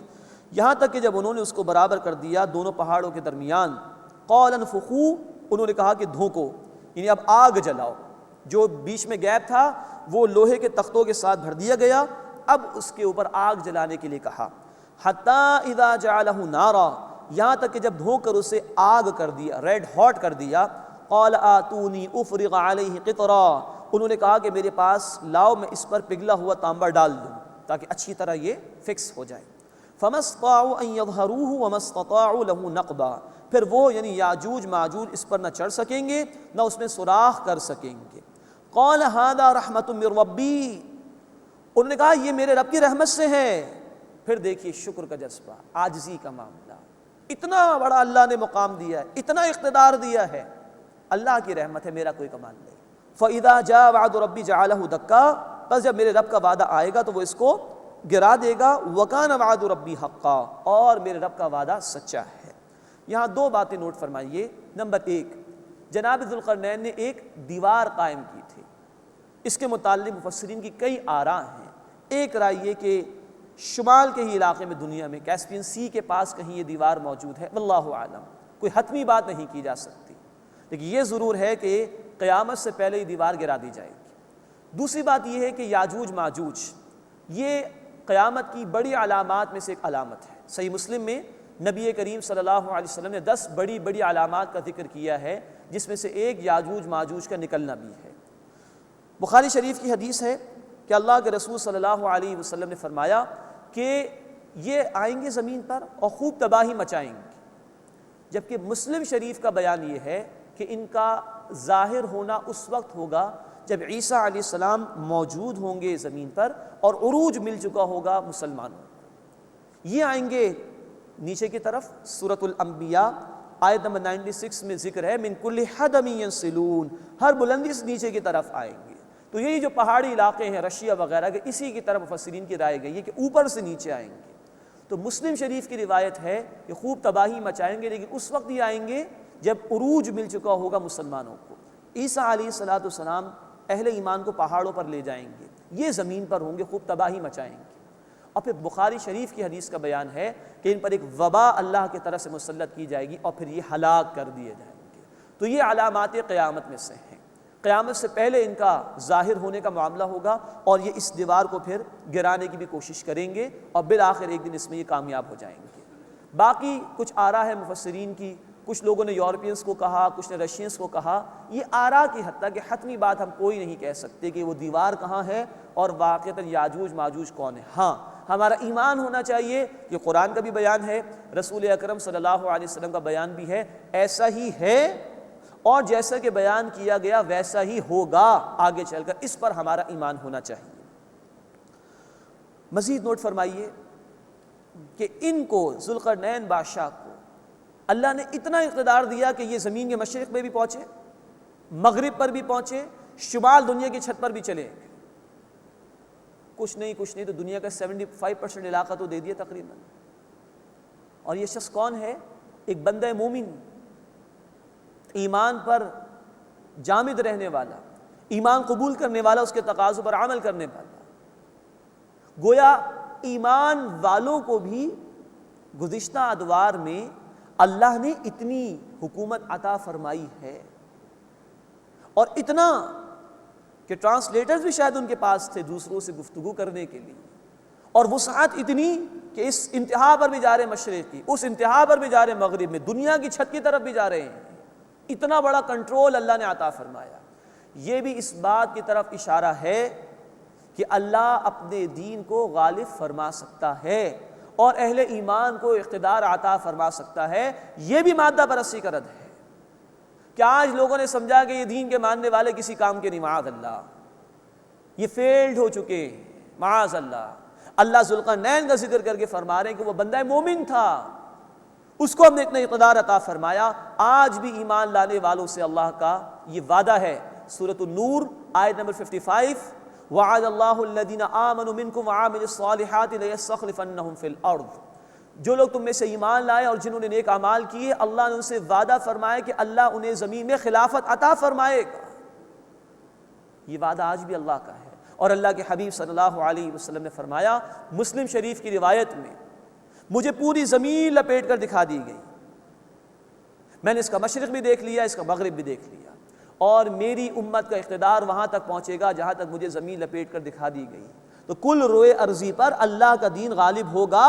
یہاں تک کہ جب انہوں نے اس کو برابر کر دیا دونوں پہاڑوں کے درمیان۔ قال انفخوا، انہوں نے کہا کہ دھونکو، یعنی اب آگ جلاؤ، جو بیچ میں گیپ تھا وہ لوہے کے تختوں کے ساتھ بھر دیا گیا، اب اس کے اوپر آگ جلانے کے لیے کہا۔ حتی اذا جعلہ نارا، یہاں تک کہ جب دھو کر اسے آگ کر دیا، ریڈ ہاٹ کر دیا۔ قال آتونی افرغ علیہ قطرا، انہوں نے کہا کہ میرے پاس لاؤ میں اس پر پگھلا ہوا تانبا ڈال دوں تاکہ اچھی طرح یہ فکس ہو جائے۔ فما استطاعوا ان يظهروه وما استطاعوا له نقبا، پھر وہ یعنی یاجوج ماجوج اس پر نہ چڑھ سکیں گے نہ اس میں سوراخ کر سکیں گے۔ قال هذا رحمت من ربی، انہوں نے کہا یہ میرے رب کی رحمت سے ہے۔ پھر دیکھیے شکر کا جذبہ، عاجزی کا معاملہ، اتنا بڑا اللہ نے مقام دیا ہے، اتنا اقتدار دیا ہے، اللہ کی رحمت ہے، میرا کوئی کمال نہیں۔ فَإِذَا جَاءَ وَعْدُ رَبِّي جَعَلَهُ دَكَّا، بس جب میرے رب کا وعدہ آئے گا تو وہ اس کو گرا دے گا۔ وَكَانَ وَعْدُ رَبِّي حَقًّا، اور میرے رب کا وعدہ سچا ہے۔ یہاں دو باتیں نوٹ فرمائیے۔ نمبر ایک، جناب ذوالقرنین نے ایک دیوار قائم کی تھی، اس کے متعلق مفسرین کی کئی آراء ہیں۔ ایک رائے یہ کہ شمال کے ہی علاقے میں دنیا میں کیسپین سی کے پاس کہیں یہ دیوار موجود ہے، واللہ اعلم، کوئی حتمی بات نہیں کی جا سکتی، لیکن یہ ضرور ہے کہ قیامت سے پہلے یہ دیوار گرا دی جائے گی۔ دوسری بات یہ ہے کہ یاجوج ماجوج یہ قیامت کی بڑی علامات میں سے ایک علامت ہے۔ صحیح مسلم میں نبی کریم صلی اللہ علیہ وسلم نے 10 بڑی بڑی علامات کا ذکر کیا ہے، جس میں سے ایک یاجوج ماجوج کا نکلنا بھی ہے۔ بخاری شریف کی حدیث ہے کہ اللہ کے رسول صلی اللہ علیہ وسلم نے فرمایا کہ یہ آئیں گے زمین پر اور خوب تباہی مچائیں گے، جبکہ مسلم شریف کا بیان یہ ہے کہ ان کا ظاہر ہونا اس وقت ہوگا جب عیسیٰ علیہ السلام موجود ہوں گے زمین پر اور عروج مل چکا ہوگا مسلمانوں کو۔ یہ آئیں گے نیچے کی طرف، سورۃ الانبیاء آیت نمبر 96 میں ذکر ہے من کل حدم ینسلون، ہر بلندی سے نیچے کی طرف آئیں گے۔ تو یہی جو پہاڑی علاقے ہیں رشیا وغیرہ کے، اسی کی طرف مفسرین کی رائے گئی ہے کہ اوپر سے نیچے آئیں گے۔ تو مسلم شریف کی روایت ہے کہ خوب تباہی مچائیں گے، لیکن اس وقت ہی آئیں گے جب عروج مل چکا ہوگا مسلمانوں کو۔ عیسیٰ علیہ السلام اہل ایمان کو پہاڑوں پر لے جائیں گے، یہ زمین پر ہوں گے، خوب تباہی مچائیں گے۔ اور پھر بخاری شریف کی حدیث کا بیان ہے کہ ان پر ایک وبا اللہ کی طرف سے مسلط کی جائے گی اور پھر یہ ہلاک کر دیے جائیں گے۔ تو یہ علامات قیامت میں سے ہیں۔ قیامت سے پہلے ان کا ظاہر ہونے کا معاملہ ہوگا اور یہ اس دیوار کو پھر گرانے کی بھی کوشش کریں گے اور بالآخر ایک دن اس میں یہ کامیاب ہو جائیں گے۔ باقی کچھ آراء ہے مفسرین کی، کچھ لوگوں نے یورپینس کو کہا، کچھ نے رشینس کو کہا، یہ آراء کی حد تک کہ حتمی بات ہم کوئی نہیں کہہ سکتے کہ وہ دیوار کہاں ہے اور واقعتاً یاجوج ماجوج کون ہے۔ ہاں ہمارا ایمان ہونا چاہیے کہ قرآن کا بھی بیان ہے، رسول اکرم صلی اللہ علیہ وسلم کا بیان بھی ہے، ایسا ہی ہے اور جیسا کہ بیان کیا گیا ویسا ہی ہوگا آگے چل کر، اس پر ہمارا ایمان ہونا چاہیے۔ مزید نوٹ فرمائیے کہ ان کو ذوالقرنین بادشاہ کو اللہ نے اتنا اقتدار دیا کہ یہ زمین کے مشرق میں بھی پہنچے، مغرب پر بھی پہنچے، شمال دنیا کی چھت پر بھی چلے۔ کچھ نہیں تو دنیا کا 75% علاقہ تو دے دیا تقریباً۔ اور یہ شخص کون ہے؟ ایک بندہ مومن، ایمان پر جامد رہنے والا، ایمان قبول کرنے والا، اس کے تقاضوں پر عمل کرنے والا۔ گویا ایمان والوں کو بھی گزشتہ ادوار میں اللہ نے اتنی حکومت عطا فرمائی ہے، اور اتنا کہ ٹرانسلیٹرز بھی شاید ان کے پاس تھے دوسروں سے گفتگو کرنے کے لیے، اور وسعت اتنی کہ اس انتہا پر بھی جا رہے مشرق کی، اس انتہا پر بھی جا رہے مغرب میں، دنیا کی چھت کی طرف بھی جا رہے ہیں۔ اتنا بڑا کنٹرول اللہ نے عطا فرمایا۔ یہ بھی اس بات کی طرف اشارہ ہے کہ اللہ اپنے دین کو غالب فرما سکتا ہے اور اہل ایمان کو اقتدار عطا فرما سکتا ہے۔ یہ بھی مادہ پرستی کا رد ہے کہ آج لوگوں نے سمجھا کہ یہ دین کے ماننے والے کسی کام کے نہیں، معاذ اللہ، یہ فیلڈ ہو چکے، معاذ اللہ۔ اللہ ذوالقرنین کا ذکر کر کے فرما رہے ہیں کہ وہ بندہ مومن تھا، اس کو ہم نے اتنا اقتدار عطا فرمایا۔ آج بھی ایمان لانے والوں سے اللہ کا یہ وعدہ ہے، سورۃ النور آیت نمبر 55، وعد اللہ الذین آمنوا منکم وعملوا الصالحات لیستخلفنہم فی الارض۔ جو لوگ تم میں سے ایمان لائے اور جنہوں نے نیک اعمال کیے، اللہ نے ان سے وعدہ فرمایا کہ اللہ انہیں زمین میں خلافت عطا فرمائے گا۔ یہ وعدہ آج بھی اللہ کا ہے، اور اللہ کے حبیب صلی اللہ علیہ وسلم نے فرمایا، مسلم شریف کی روایت میں، مجھے پوری زمین لپیٹ کر دکھا دی گئی، میں نے اس کا مشرق بھی دیکھ لیا، اس کا مغرب بھی دیکھ لیا، اور میری امت کا اقتدار وہاں تک پہنچے گا جہاں تک مجھے زمین لپیٹ کر دکھا دی گئی۔ تو کل روئے ارضی پر اللہ کا دین غالب ہوگا،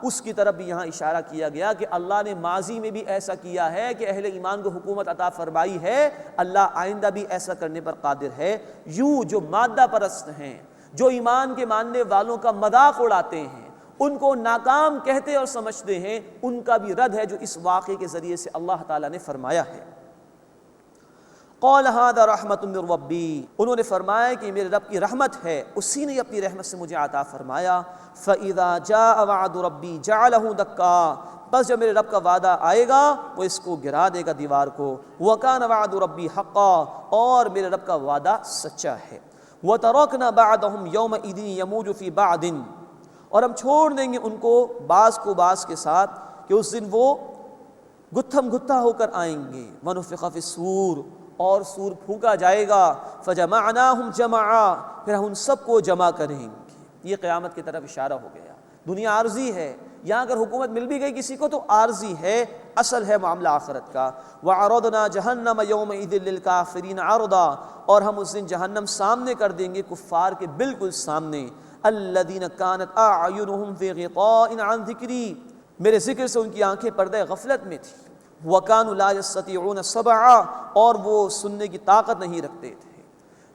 اس کی طرف بھی یہاں اشارہ کیا گیا کہ اللہ نے ماضی میں بھی ایسا کیا ہے کہ اہل ایمان کو حکومت عطا فرمائی ہے، اللہ آئندہ بھی ایسا کرنے پر قادر ہے۔ یوں جو مادہ پرست ہیں، جو ایمان کے ماننے والوں کا مذاق اڑاتے ہیں، ان کو ناکام کہتے اور سمجھتے ہیں، ان کا بھی رد ہے جو اس واقعے کے ذریعے سے اللہ تعالیٰ نے فرمایا ہے۔ قال هذا رحمت من ربی، انہوں نے فرمایا کہ میرے رب کی رحمت ہے، اسی نے اپنی رحمت سے مجھے عطا فرمایا۔ فَإِذَا جَاءَ وَعْدُ رَبِّي جَعَلَهُ دَكَّا، بس جب میرے رب کا وعدہ آئے گا وہ اس کو گرا دے گا دیوار کو۔ وَكَانَ وَعْدُ رَبِّي حَقًّا، اور میرے رب کا وعدہ سچا ہے۔ وَتَرَكْنَا بَعْدَهُمْ يَوْمَئِذٍ يَمُوجُ فِي بَعْدٍ، اور ہم چھوڑ دیں گے ان کو بعض کے ساتھ کہ اس دن وہ گتھم گتھا ہو کر آئیں گے۔ وَنُفِخَ فِي الصُّورِ، اور سور پھونکا جائے گا۔ فَجَمَعْنَاهُمْ جَمْعًا، پھر ہم ان سب کو جمع کریں گے۔ یہ قیامت کی طرف اشارہ ہو گیا۔ دنیا عارضی ہے، یہاں اگر حکومت مل بھی گئی کسی کو تو عارضی ہے، اصل ہے معاملہ آخرت کا۔ وَعَرَضْنَا جَهَنَّمَ يَوْمَئِذٍ لِّلْكَافِرِينَ عَرْضًا، اور ہم اس دن جہنم سامنے کر دیں گے کفار کے بالکل سامنے۔ الَّذِينَ كَانَتْ أَعْيُنُهُمْ فِي غِطَاءٍ عَنْ ذِكْرِي، میرے ذکر سے ان کی آنکھیں پردہ غفلت میں تھیں۔ وَكَانُوا لَا يَسْتَطِيعُونَ سَمْعًا، اور وہ سننے کی طاقت نہیں رکھتے تھے۔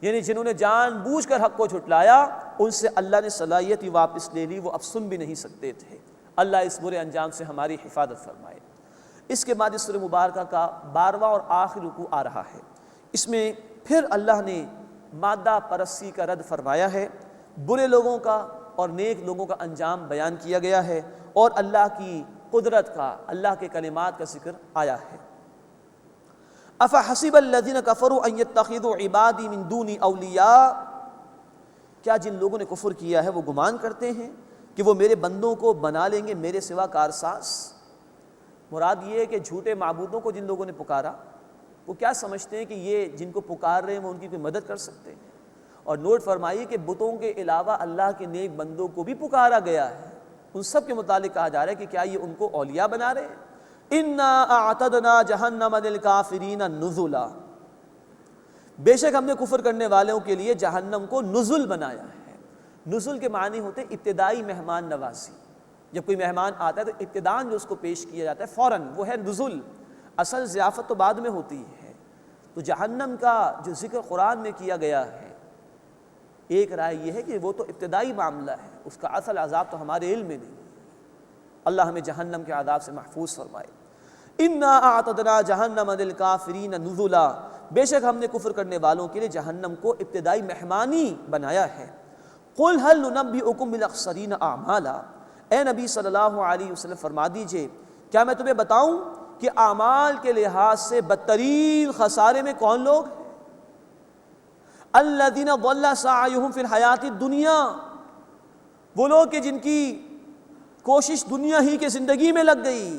یعنی جنہوں نے جان بوجھ کر حق کو جھٹلایا، ان سے اللہ نے صلاحیت ہی واپس لے لی، وہ اب سن بھی نہیں سکتے تھے۔ اللہ اس برے انجام سے ہماری حفاظت فرمائے۔ اس کے بعد اس سورہ مبارکہ کا 12واں اور آخری رکوع آ رہا ہے۔ اس میں پھر اللہ نے مادہ پرستی کا رد فرمایا ہے، برے لوگوں کا اور نیک لوگوں کا انجام بیان کیا گیا ہے، اور اللہ کی قدرت کا، اللہ کے کلمات کا ذکر آیا ہے۔ افحسب الذین کفروا ان یتخذوا عبادی من دونی اولیاء، کیا جن لوگوں نے کفر کیا ہے وہ گمان کرتے ہیں کہ وہ میرے بندوں کو بنا لیں گے میرے سوا کارساز؟ مراد یہ ہے کہ جھوٹے معبودوں کو جن لوگوں نے پکارا وہ کیا سمجھتے ہیں کہ یہ جن کو پکار رہے ہیں وہ ان کی کوئی مدد کر سکتے ہیں؟ اور نوٹ فرمائیے کہ بتوں کے علاوہ اللہ کے نیک بندوں کو بھی پکارا گیا ہے، ان سب کے متعلق کہا جا رہا ہے کہ کیا یہ ان کو اولیاء بنا رہے ہیں؟ انا اعتدنا جہنم للکافرین نزلا، بے شک ہم نے کفر کرنے والوں کے لیے جہنم کو نزل بنایا ہے۔ نزل کے معنی ہوتے ہیں ابتدائی مہمان نوازی، جب کوئی مہمان آتا ہے تو ابتداءً جو اس کو پیش کیا جاتا ہے فوراً وہ ہے نزل، اصل ضیافت تو بعد میں ہوتی ہے۔ تو جہنم کا جو ذکر قرآن میں کیا گیا ہے، ایک رائے یہ ہے کہ وہ تو ابتدائی معاملہ ہے، اس کا اصل عذاب تو ہمارے علم میں نہیں ہے۔ اللہ ہمیں جہنم کے عذاب سے محفوظ فرمائے۔ انا اعتدنا جہنم للکافرین نزلا، بے شک ہم نے کفر کرنے والوں کے لیے جہنم کو ابتدائی مہمانی بنایا ہے۔ قل هل ننبئکم بالاخسرین اعمالا، اے نبی صلی اللہ علیہ وسلم فرما دیجئے کیا میں تمہیں بتاؤں کہ اعمال کے لحاظ سے بدترین خسارے میں کون لوگ ہیں؟ الذین ضل سعیہم فی الحیاۃ الدنیا، وہ لوگ کہ جن کی کوشش دنیا ہی کے زندگی میں لگ گئی،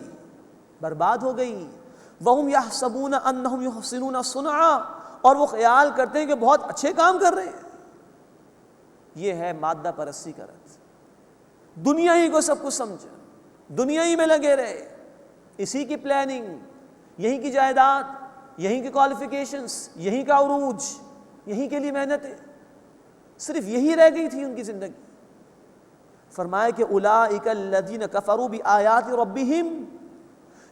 برباد ہو گئی۔ وہم یحسبون انہم یحسنون صنعا، اور وہ خیال کرتے ہیں کہ بہت اچھے کام کر رہے ہیں۔ یہ ہے مادہ پرستی کا رد، دنیا ہی کو سب کچھ سمجھا، دنیا ہی میں لگے رہے، اسی کی پلاننگ، یہیں کی جائیداد، یہیں کی کوالیفیکیشنز، یہیں کا عروج، یہیں کے لیے محنتیں، صرف یہی رہ گئی تھی ان کی زندگی۔ فرمایا کہ اولئک الذین کفروا بآیات ربہم،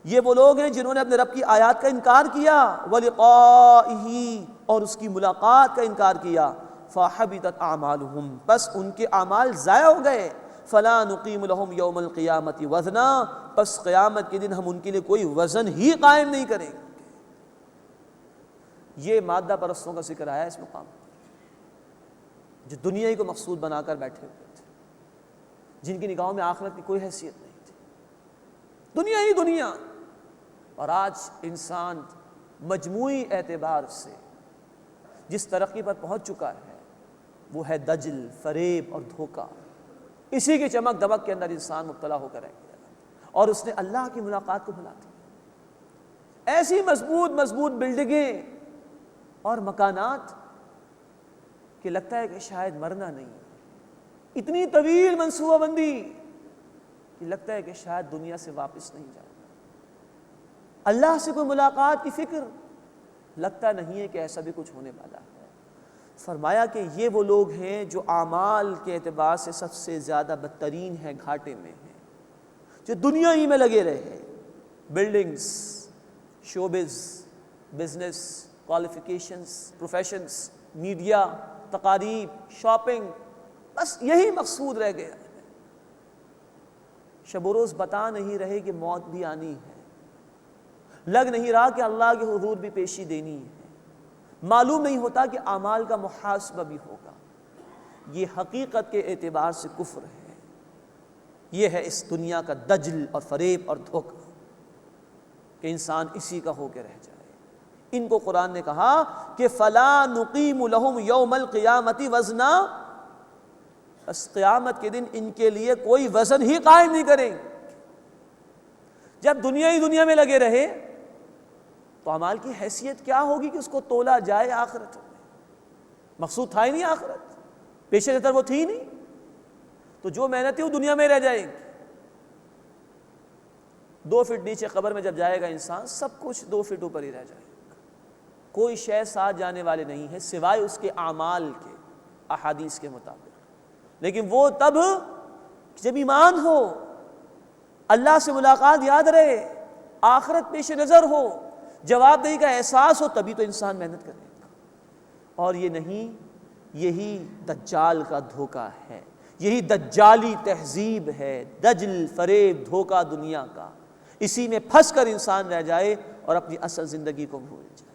یہ وہ لوگ ہیں جنہوں نے اپنے رب کی آیات کا انکار کیا، ولقائہ، اور اس کی ملاقات کا انکار کیا، فحبطت اعمالہم، بس ان کے اعمال ضائع ہو گئے، فلا نقیم لہم یوم القیامۃ وزنا، بس قیامت کے دن ہم ان کے لیے کوئی وزن ہی قائم نہیں کریں گے۔ یہ مادہ پرستوں کا ذکر آیا اس مقام پر، جو دنیا ہی کو مقصود بنا کر بیٹھے ہوئے تھے، جن کی نگاہوں میں آخرت کی کوئی حیثیت نہیں تھی، دنیا ہی دنیا۔ اور آج انسان مجموعی اعتبار سے جس ترقی پر پہنچ چکا ہے وہ ہے دجل، فریب اور دھوکہ، اسی کی چمک دمک کے اندر انسان مبتلا ہو کر رہ گیا، اور اس نے اللہ کی ملاقات کو بھلا دیا۔ ایسی مضبوط مضبوط بلڈنگیں اور مکانات کہ لگتا ہے کہ شاید مرنا نہیں، اتنی طویل منصوبہ بندی کہ لگتا ہے کہ شاید دنیا سے واپس نہیں جاؤں، اللہ سے کوئی ملاقات کی فکر لگتا نہیں ہے کہ ایسا بھی کچھ ہونے والا ہے۔ فرمایا کہ یہ وہ لوگ ہیں جو اعمال کے اعتبار سے سب سے زیادہ بدترین ہیں، گھاٹے میں ہیں، جو دنیا ہی میں لگے رہے، buildings, showbiz, business, qualifications, professions, media, تقاریب، شاپنگ، بس یہی مقصود رہ گیا ہے۔ شب و روز بتا نہیں رہے کہ موت بھی آنی ہے، لگ نہیں رہا کہ اللہ کے حضور بھی پیشی دینی ہے، معلوم نہیں ہوتا کہ اعمال کا محاسبہ بھی ہوگا۔ یہ حقیقت کے اعتبار سے کفر ہے، یہ ہے اس دنیا کا دجل اور فریب اور دھوکہ کہ انسان اسی کا ہو کے رہ جائے۔ ان کو قرآن نے کہا کہ فلا نقیم لہم یوم القیامۃ وزنا، بس قیامت کے دن ان کے لیے کوئی وزن ہی قائم نہیں کریں گے۔ جب دنیا ہی دنیا میں لگے رہے تو اعمال کی حیثیت کیا ہوگی کہ اس کو تولا جائے آخرت میں؟ مقصود تھا ہی نہیں آخرت، پیش نظر وہ تھی نہیں، تو جو محنت ہے وہ دنیا میں رہ جائے گی۔ 2 فٹ نیچے قبر میں جب جائے گا انسان، سب کچھ 2 فٹ اوپر ہی رہ جائے گا، کوئی شے ساتھ جانے والے نہیں ہے سوائے اس کے اعمال کے، احادیث کے مطابق۔ لیکن وہ تب جب ایمان ہو، اللہ سے ملاقات یاد رہے، آخرت پیش نظر ہو، جواب دہی کا احساس ہو، تبھی تو انسان محنت کرے گا۔ اور یہ نہیں، یہی دجال کا دھوکہ ہے، یہی دجالی تہذیب ہے، دجل، فریب، دھوکہ دنیا کا، اسی میں پھنس کر انسان رہ جائے اور اپنی اصل زندگی کو بھول جائے۔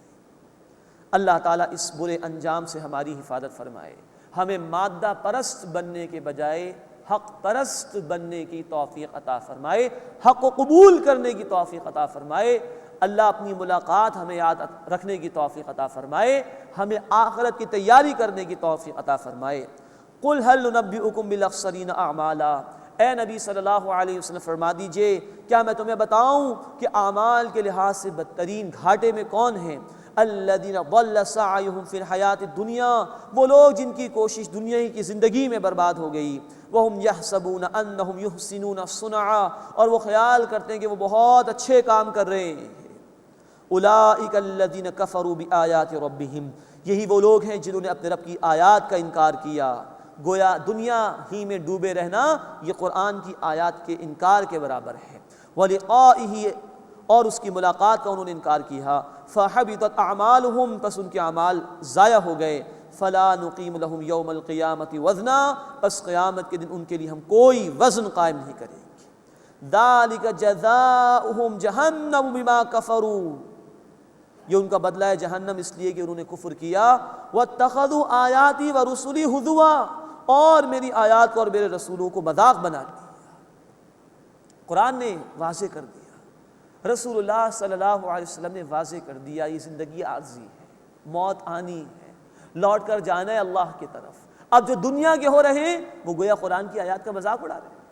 اللہ تعالیٰ اس برے انجام سے ہماری حفاظت فرمائے، ہمیں مادہ پرست بننے کے بجائے حق پرست بننے کی توفیق عطا فرمائے، حق کو قبول کرنے کی توفیق عطا فرمائے۔ اللہ اپنی ملاقات ہمیں یاد رکھنے کی توفیق عطا فرمائے، ہمیں آخرت کی تیاری کرنے کی توفیق عطا فرمائے۔ قُلْ هَلْ نُنَبِّئُكُم بِالْأَخْسَرِينَ أَعْمَالًا، اے نبی صلی اللہ علیہ وسلم فرما دیجئے کیا میں تمہیں بتاؤں کہ اعمال کے لحاظ سے بدترین گھاٹے میں کون ہیں؟ الذین ضل سعیہم فی الحیات الدنیا، وہ لوگ جن کی کوشش دنیا کی زندگی میں برباد ہو گئی، وہم یحسبون انہم یحسنون صنعا، اور وہ خیال کرتے ہیں کہ وہ بہت اچھے کام کر رہے ہیں۔ اولئک الذین کفروا بآیات ربہم، یہی وہ لوگ ہیں جنہوں نے اپنے رب کی آیات کا انکار کیا۔ گویا دنیا ہی میں ڈوبے رہنا یہ قرآن کی آیات کے انکار کے برابر ہے۔ وَلِقَائِهِ، اور اس کی ملاقات کا انہوں نے انکار کیا۔ فَحَبِطَتْ أَعْمَالُهُمْ، پس ان کے اعمال ضائع ہو گئے۔ فَلَا نُقِيمُ لَهُمْ يَوْمَ الْقِيَامَةِ وَزْنًا، پس قیامت کے دن ان کے لیے ہم کوئی وزن قائم نہیں کریں گے۔ ذَلِكَ جَزَاؤُهُمْ جَهَنَّمُ بِمَا كَفَرُوا، یہ ان کا بدلہ ہے جہنم اس لیے کہ انہوں نے کفر کیا۔ وَاتَّخَذُوا آیَاتِي وَرُسُلِي هُزُوًا، اور میری آیات کو اور میرے رسولوں کو مذاق بنا لیا۔ قرآن نے واضح کر دیا، رسول اللہ صلی اللہ علیہ وسلم نے واضح کر دیا، یہ زندگی عارضی ہے، موت آنی ہے، لوٹ کر جانا ہے اللہ کی طرف۔ اب جو دنیا کے ہو رہے ہیں وہ گویا قرآن کی آیات کا مذاق اڑا رہے ہیں،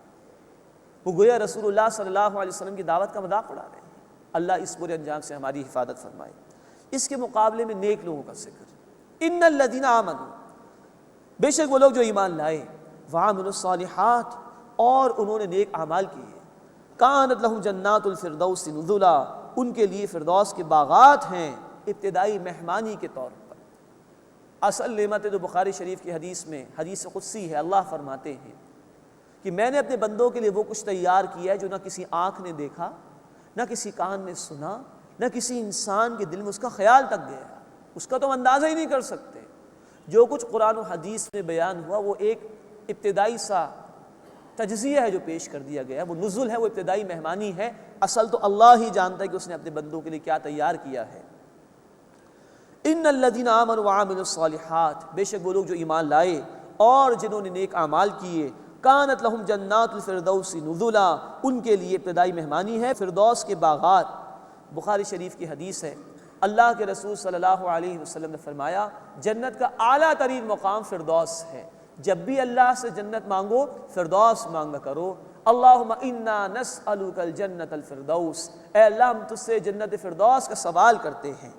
وہ گویا رسول اللہ صلی اللہ علیہ وسلم کی دعوت کا مذاق اڑا رہے ہیں۔ اللہ اس برے انجام سے ہماری حفاظت فرمائے۔ اس کے مقابلے میں نیک لوگوں کا ذکر، ان الذین آمنوا، بے شک وہ لوگ جو ایمان لائے، وعملوا الصالحات، اور انہوں نے نیک اعمال کیے، کانت لہم جنات الفردوس نزلا، ان کے لیے فردوس کے باغات ہیں ابتدائی مہمانی کے طور پر۔ اصل نعمت جو بخاری شریف کی حدیث میں حدیث قدسی ہے، اللہ فرماتے ہیں کہ میں نے اپنے بندوں کے لیے وہ کچھ تیار کیا ہے جو نہ کسی آنکھ نے دیکھا، نہ کسی کان نے سنا، نہ کسی انسان کے دل میں اس کا خیال تک گیا، اس کا تو ہم اندازہ ہی نہیں کر سکتے۔ جو کچھ قرآن و حدیث میں بیان ہوا وہ ایک ابتدائی سا تجزیہ ہے جو پیش کر دیا گیا، وہ نزل ہے، وہ ابتدائی مہمانی ہے، اصل تو اللہ ہی جانتا ہے کہ اس نے اپنے بندوں کے لیے کیا تیار کیا ہے۔ ان الذین آمنوا وعملوا الصالحات، بے شک وہ لوگ جو ایمان لائے اور جنہوں نے نیک اعمال کیے، کانت لہم جنات الفردوس نزلا، ان کے لیے ابتدائی مہمانی ہے فردوس کے باغات۔ بخاری شریف کی حدیث ہے، اللہ کے رسول صلی اللہ علیہ وسلم نے فرمایا جنت کا اعلیٰ ترین مقام فردوس ہے، جب بھی اللہ سے جنت مانگو فردوس مانگا کرو۔ اللہم انا نسألک الجنت الفردوس، اے اللہ ہم تجھ سے جنت فردوس کا سوال کرتے ہیں۔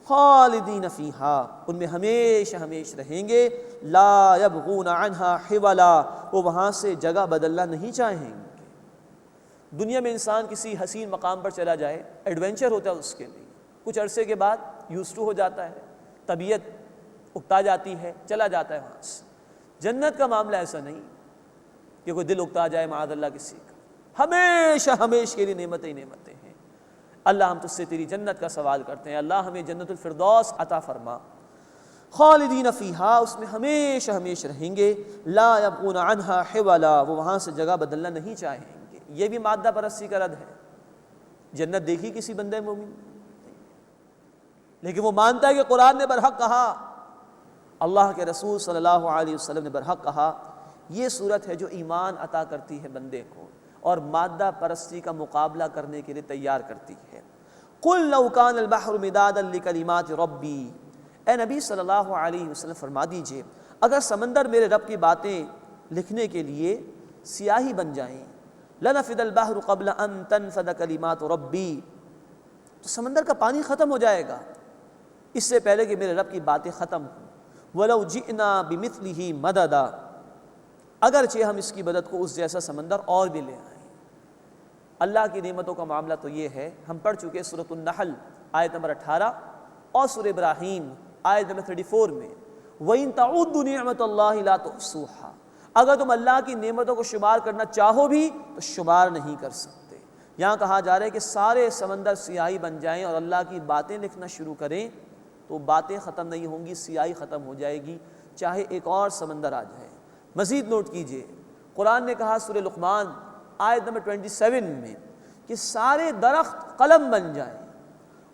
خالدین فیہا، ان میں ہمیشہ ہمیشہ رہیں گے، لا یبغون عنہا حولا، وہ وہاں سے جگہ بدلنا نہیں چاہیں گے۔ دنیا میں انسان کسی حسین مقام پر چلا جائے، ایڈونچر ہوتا ہے اس کے لیے، کچھ عرصے کے بعد یوز ٹو ہو جاتا ہے، طبیعت اکتا جاتی ہے، چلا جاتا ہے وہاں سے۔ جنت کا معاملہ ایسا نہیں کہ کوئی دل اکتا جائے معاذ اللہ کسی کا، ہمیشہ ہمیشہ کے لیے نعمتیں ہی نعمتیں ہیں۔ اللہ ہم تجھ سے تیری جنت کا سوال کرتے ہیں، اللہ ہمیں جنت الفردوس عطا فرما۔ خالدین فیہا، اس میں ہمیشہ ہمیشہ رہیں گے، لا یبغون عنہا حولا، وہ وہاں سے جگہ بدلنا نہیں چاہیں گے۔ یہ بھی مادہ پرستی کا رد ہے۔ جنت دیکھی کسی بندے مومن، لیکن وہ مانتا ہے کہ قرآن نے برحق کہا، اللہ کے رسول صلی اللہ علیہ وسلم نے برحق کہا۔ یہ صورت ہے جو ایمان عطا کرتی ہے بندے کو اور مادہ پرستی کا مقابلہ کرنے کے لیے تیار کرتی ہے۔ قُلْ لَوْ كَانَ الْبَحْرُ مِدَادًا لِكَلِمَاتِ رَبِّي، اے نبی صلی اللہ علیہ وسلم فرما دیجئے اگر سمندر میرے رب کی باتیں لکھنے کے لیے سیاہی بن جائیں، لَنَفِدَ الْبَحْرُ قَبْلَ أَن تَنْفَدَ كَلِمَاتُ رَبِّي، تو سمندر کا پانی ختم ہو جائے گا اس سے پہلے کہ میرے رب کی باتیں ختم ہوں۔ وَلَوْ جِئْنَا بِمِثْلِهِ مَدَدًا، اگرچہ ہم اس کی مدد کو اس جیسا سمندر اور بھی لے آئیں۔ اللہ کی نعمتوں کا معاملہ تو یہ ہے، ہم پڑھ چکے سورۃ النحل آیت نمبر 18 اور سورہ ابراہیم آیت نمبر 34 میں، وَإِن تَعُدُّوا نِعْمَتَ اللَّهِ لَا تُحْصُوهَا، اگر تم اللہ کی نعمتوں کو شمار کرنا چاہو بھی تو شمار نہیں کر سکتے۔ یہاں کہا جا رہا ہے کہ سارے سمندر سیاہی بن جائیں اور اللہ کی باتیں لکھنا شروع کریں تو باتیں ختم نہیں ہوں گی، سیاہی ختم ہو جائے گی، چاہے ایک اور سمندر آ جائے۔ مزید نوٹ کیجئے، قرآن نے کہا سورہ لقمان آیت نمبر 27 میں کہ سارے درخت قلم بن جائیں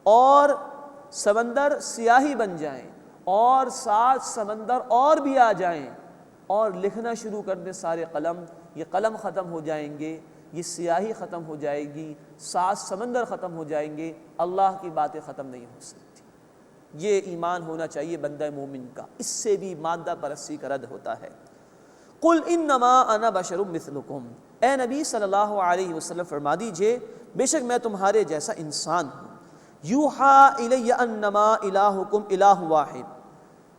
اور سمندر سیاہی بن جائیں اور 7 سمندر اور بھی آ جائیں اور لکھنا شروع کر دیں سارے قلم، یہ قلم ختم ہو جائیں گے، یہ سیاہی ختم ہو جائے گی، 7 سمندر ختم ہو جائیں گے، اللہ کی باتیں ختم نہیں ہو سکتی۔ یہ ایمان ہونا چاہیے بندہ مومن کا، اس سے بھی مادہ پرستی کا رد ہوتا ہے۔ قل انما انا بشر مثلکم، اے نبی صلی اللہ علیہ وسلم فرما دیجئے بے شک میں تمہارے جیسا انسان ہوں۔ یوحا الی انما الہکم الہ واحد،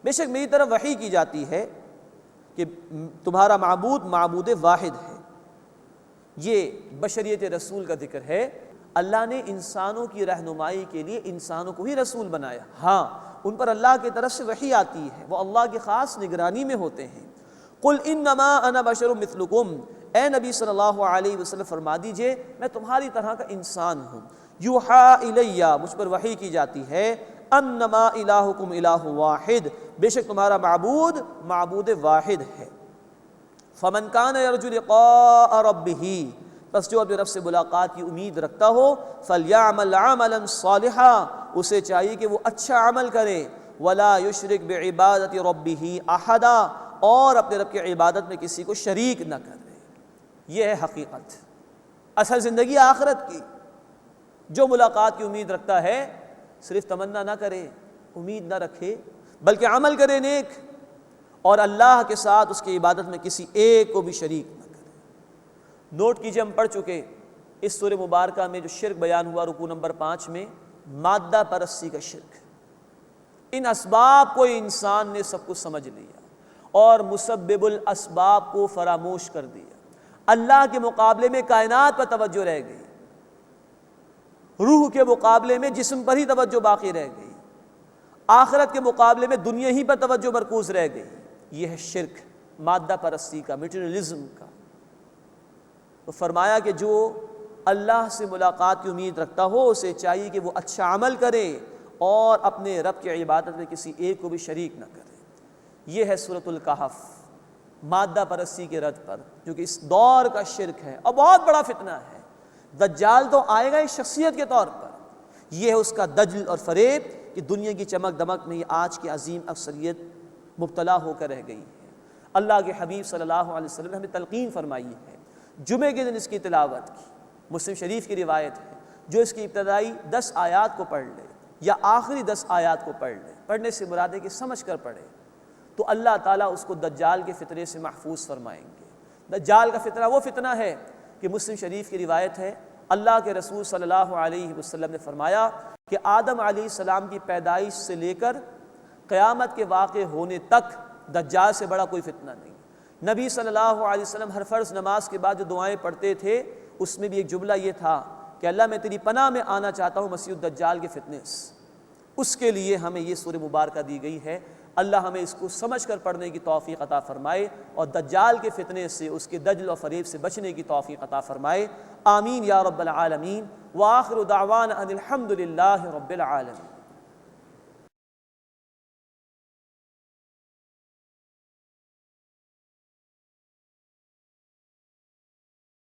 بے شک میری طرف وحی کی جاتی ہے کہ تمہارا معبود معبود واحد ہے۔ یہ بشریت رسول کا ذکر ہے۔ اللہ نے انسانوں کی رہنمائی کے لیے انسانوں کو ہی رسول بنایا، ہاں ان پر اللہ کی طرف سے وحی آتی ہے، وہ اللہ کی خاص نگرانی میں ہوتے ہیں۔ قل انما انا بشر مثلکم، اے نبی صلی اللہ علیہ وسلم فرما دیجئے میں تمہاری طرح کا انسان ہوں۔ یوحا الیہ، مجھ پر وحی کی جاتی ہے، انما الہکم الہ واحد، بے شک تمہارا معبود معبود واحد ہے۔ فمن کان یرجو لقاء ربہ، پس جو اپنے رب سے ملاقات کی امید رکھتا ہو، فلیعمل عملا صالحا، اسے چاہیے کہ وہ اچھا عمل کرے، ولا یشرک بعبادت ربہ احدا، اور اپنے رب کی عبادت میں کسی کو شریک نہ کرے۔ یہ ہے حقیقت، اصل زندگی آخرت کی۔ جو ملاقات کی امید رکھتا ہے صرف تمنا نہ کرے، امید نہ رکھے، بلکہ عمل کرے نیک، اور اللہ کے ساتھ اس کی عبادت میں کسی ایک کو بھی شریک نہ کرے۔ نوٹ کیجئے، ہم پڑھ چکے اس سورہ مبارکہ میں جو شرک بیان ہوا رکوع نمبر 5 میں، مادہ پرستی کا شرک۔ ان اسباب کو انسان نے سب کچھ سمجھ لیا اور مسبب الاسباب کو فراموش کر دیا۔ اللہ کے مقابلے میں کائنات پر توجہ رہ گئی، روح کے مقابلے میں جسم پر ہی توجہ باقی رہ گئی، آخرت کے مقابلے میں دنیا ہی پر توجہ مرکوز رہ گئی۔ یہ ہے شرک، مادہ پرستی کا، میٹیریلزم کا۔ تو فرمایا کہ جو اللہ سے ملاقات کی امید رکھتا ہو اسے چاہیے کہ وہ اچھا عمل کرے اور اپنے رب کی عبادت میں کسی ایک کو بھی شریک نہ کرے۔ یہ ہے سورۃ الکہف، مادہ پرستی کے رد پر، جو کہ اس دور کا شرک ہے اور بہت بڑا فتنہ ہے۔ دجال تو آئے گا ایک شخصیت کے طور پر، یہ ہے اس کا دجل اور فریب کہ دنیا کی چمک دمک میں یہ آج کی عظیم اکثریت مبتلا ہو کر رہ گئی ہے۔ اللہ کے حبیب صلی اللہ علیہ وسلم نے ہمیں تلقین فرمائی ہے، جمعے کے دن اس کی تلاوت کی۔ مسلم شریف کی روایت ہے، جو اس کی ابتدائی 10 آیات کو پڑھ لے یا آخری 10 آیات کو پڑھ لے، پڑھنے سے مراد ہے کہ سمجھ کر پڑھے، تو اللہ تعالیٰ اس کو دجال کے فتنے سے محفوظ فرمائیں گے۔ دجال کا فتنہ وہ فتنہ ہے کہ مسلم شریف کی روایت ہے، اللہ کے رسول صلی اللہ علیہ وسلم نے فرمایا کہ آدم علیہ السلام کی پیدائش سے لے کر قیامت کے واقع ہونے تک دجال سے بڑا کوئی فتنہ نہیں۔ نبی صلی اللہ علیہ وسلم ہر فرض نماز کے بعد جو دعائیں پڑھتے تھے اس میں بھی ایک جملہ یہ تھا کہ اللہ میں تیری پناہ میں آنا چاہتا ہوں مسیح الدجال کے فتنے سے۔ اس کے لیے ہمیں یہ سورہ مبارکہ دی گئی ہے۔ اللہ ہمیں اس کو سمجھ کر پڑھنے کی توفیق عطا فرمائے اور دجال کے فتنے سے، اس کے دجل و فریب سے بچنے کی توفیق عطا فرمائے۔ آمین یا رب العالمین، وآخر دعوانا ان الحمد للہ رب العالمین۔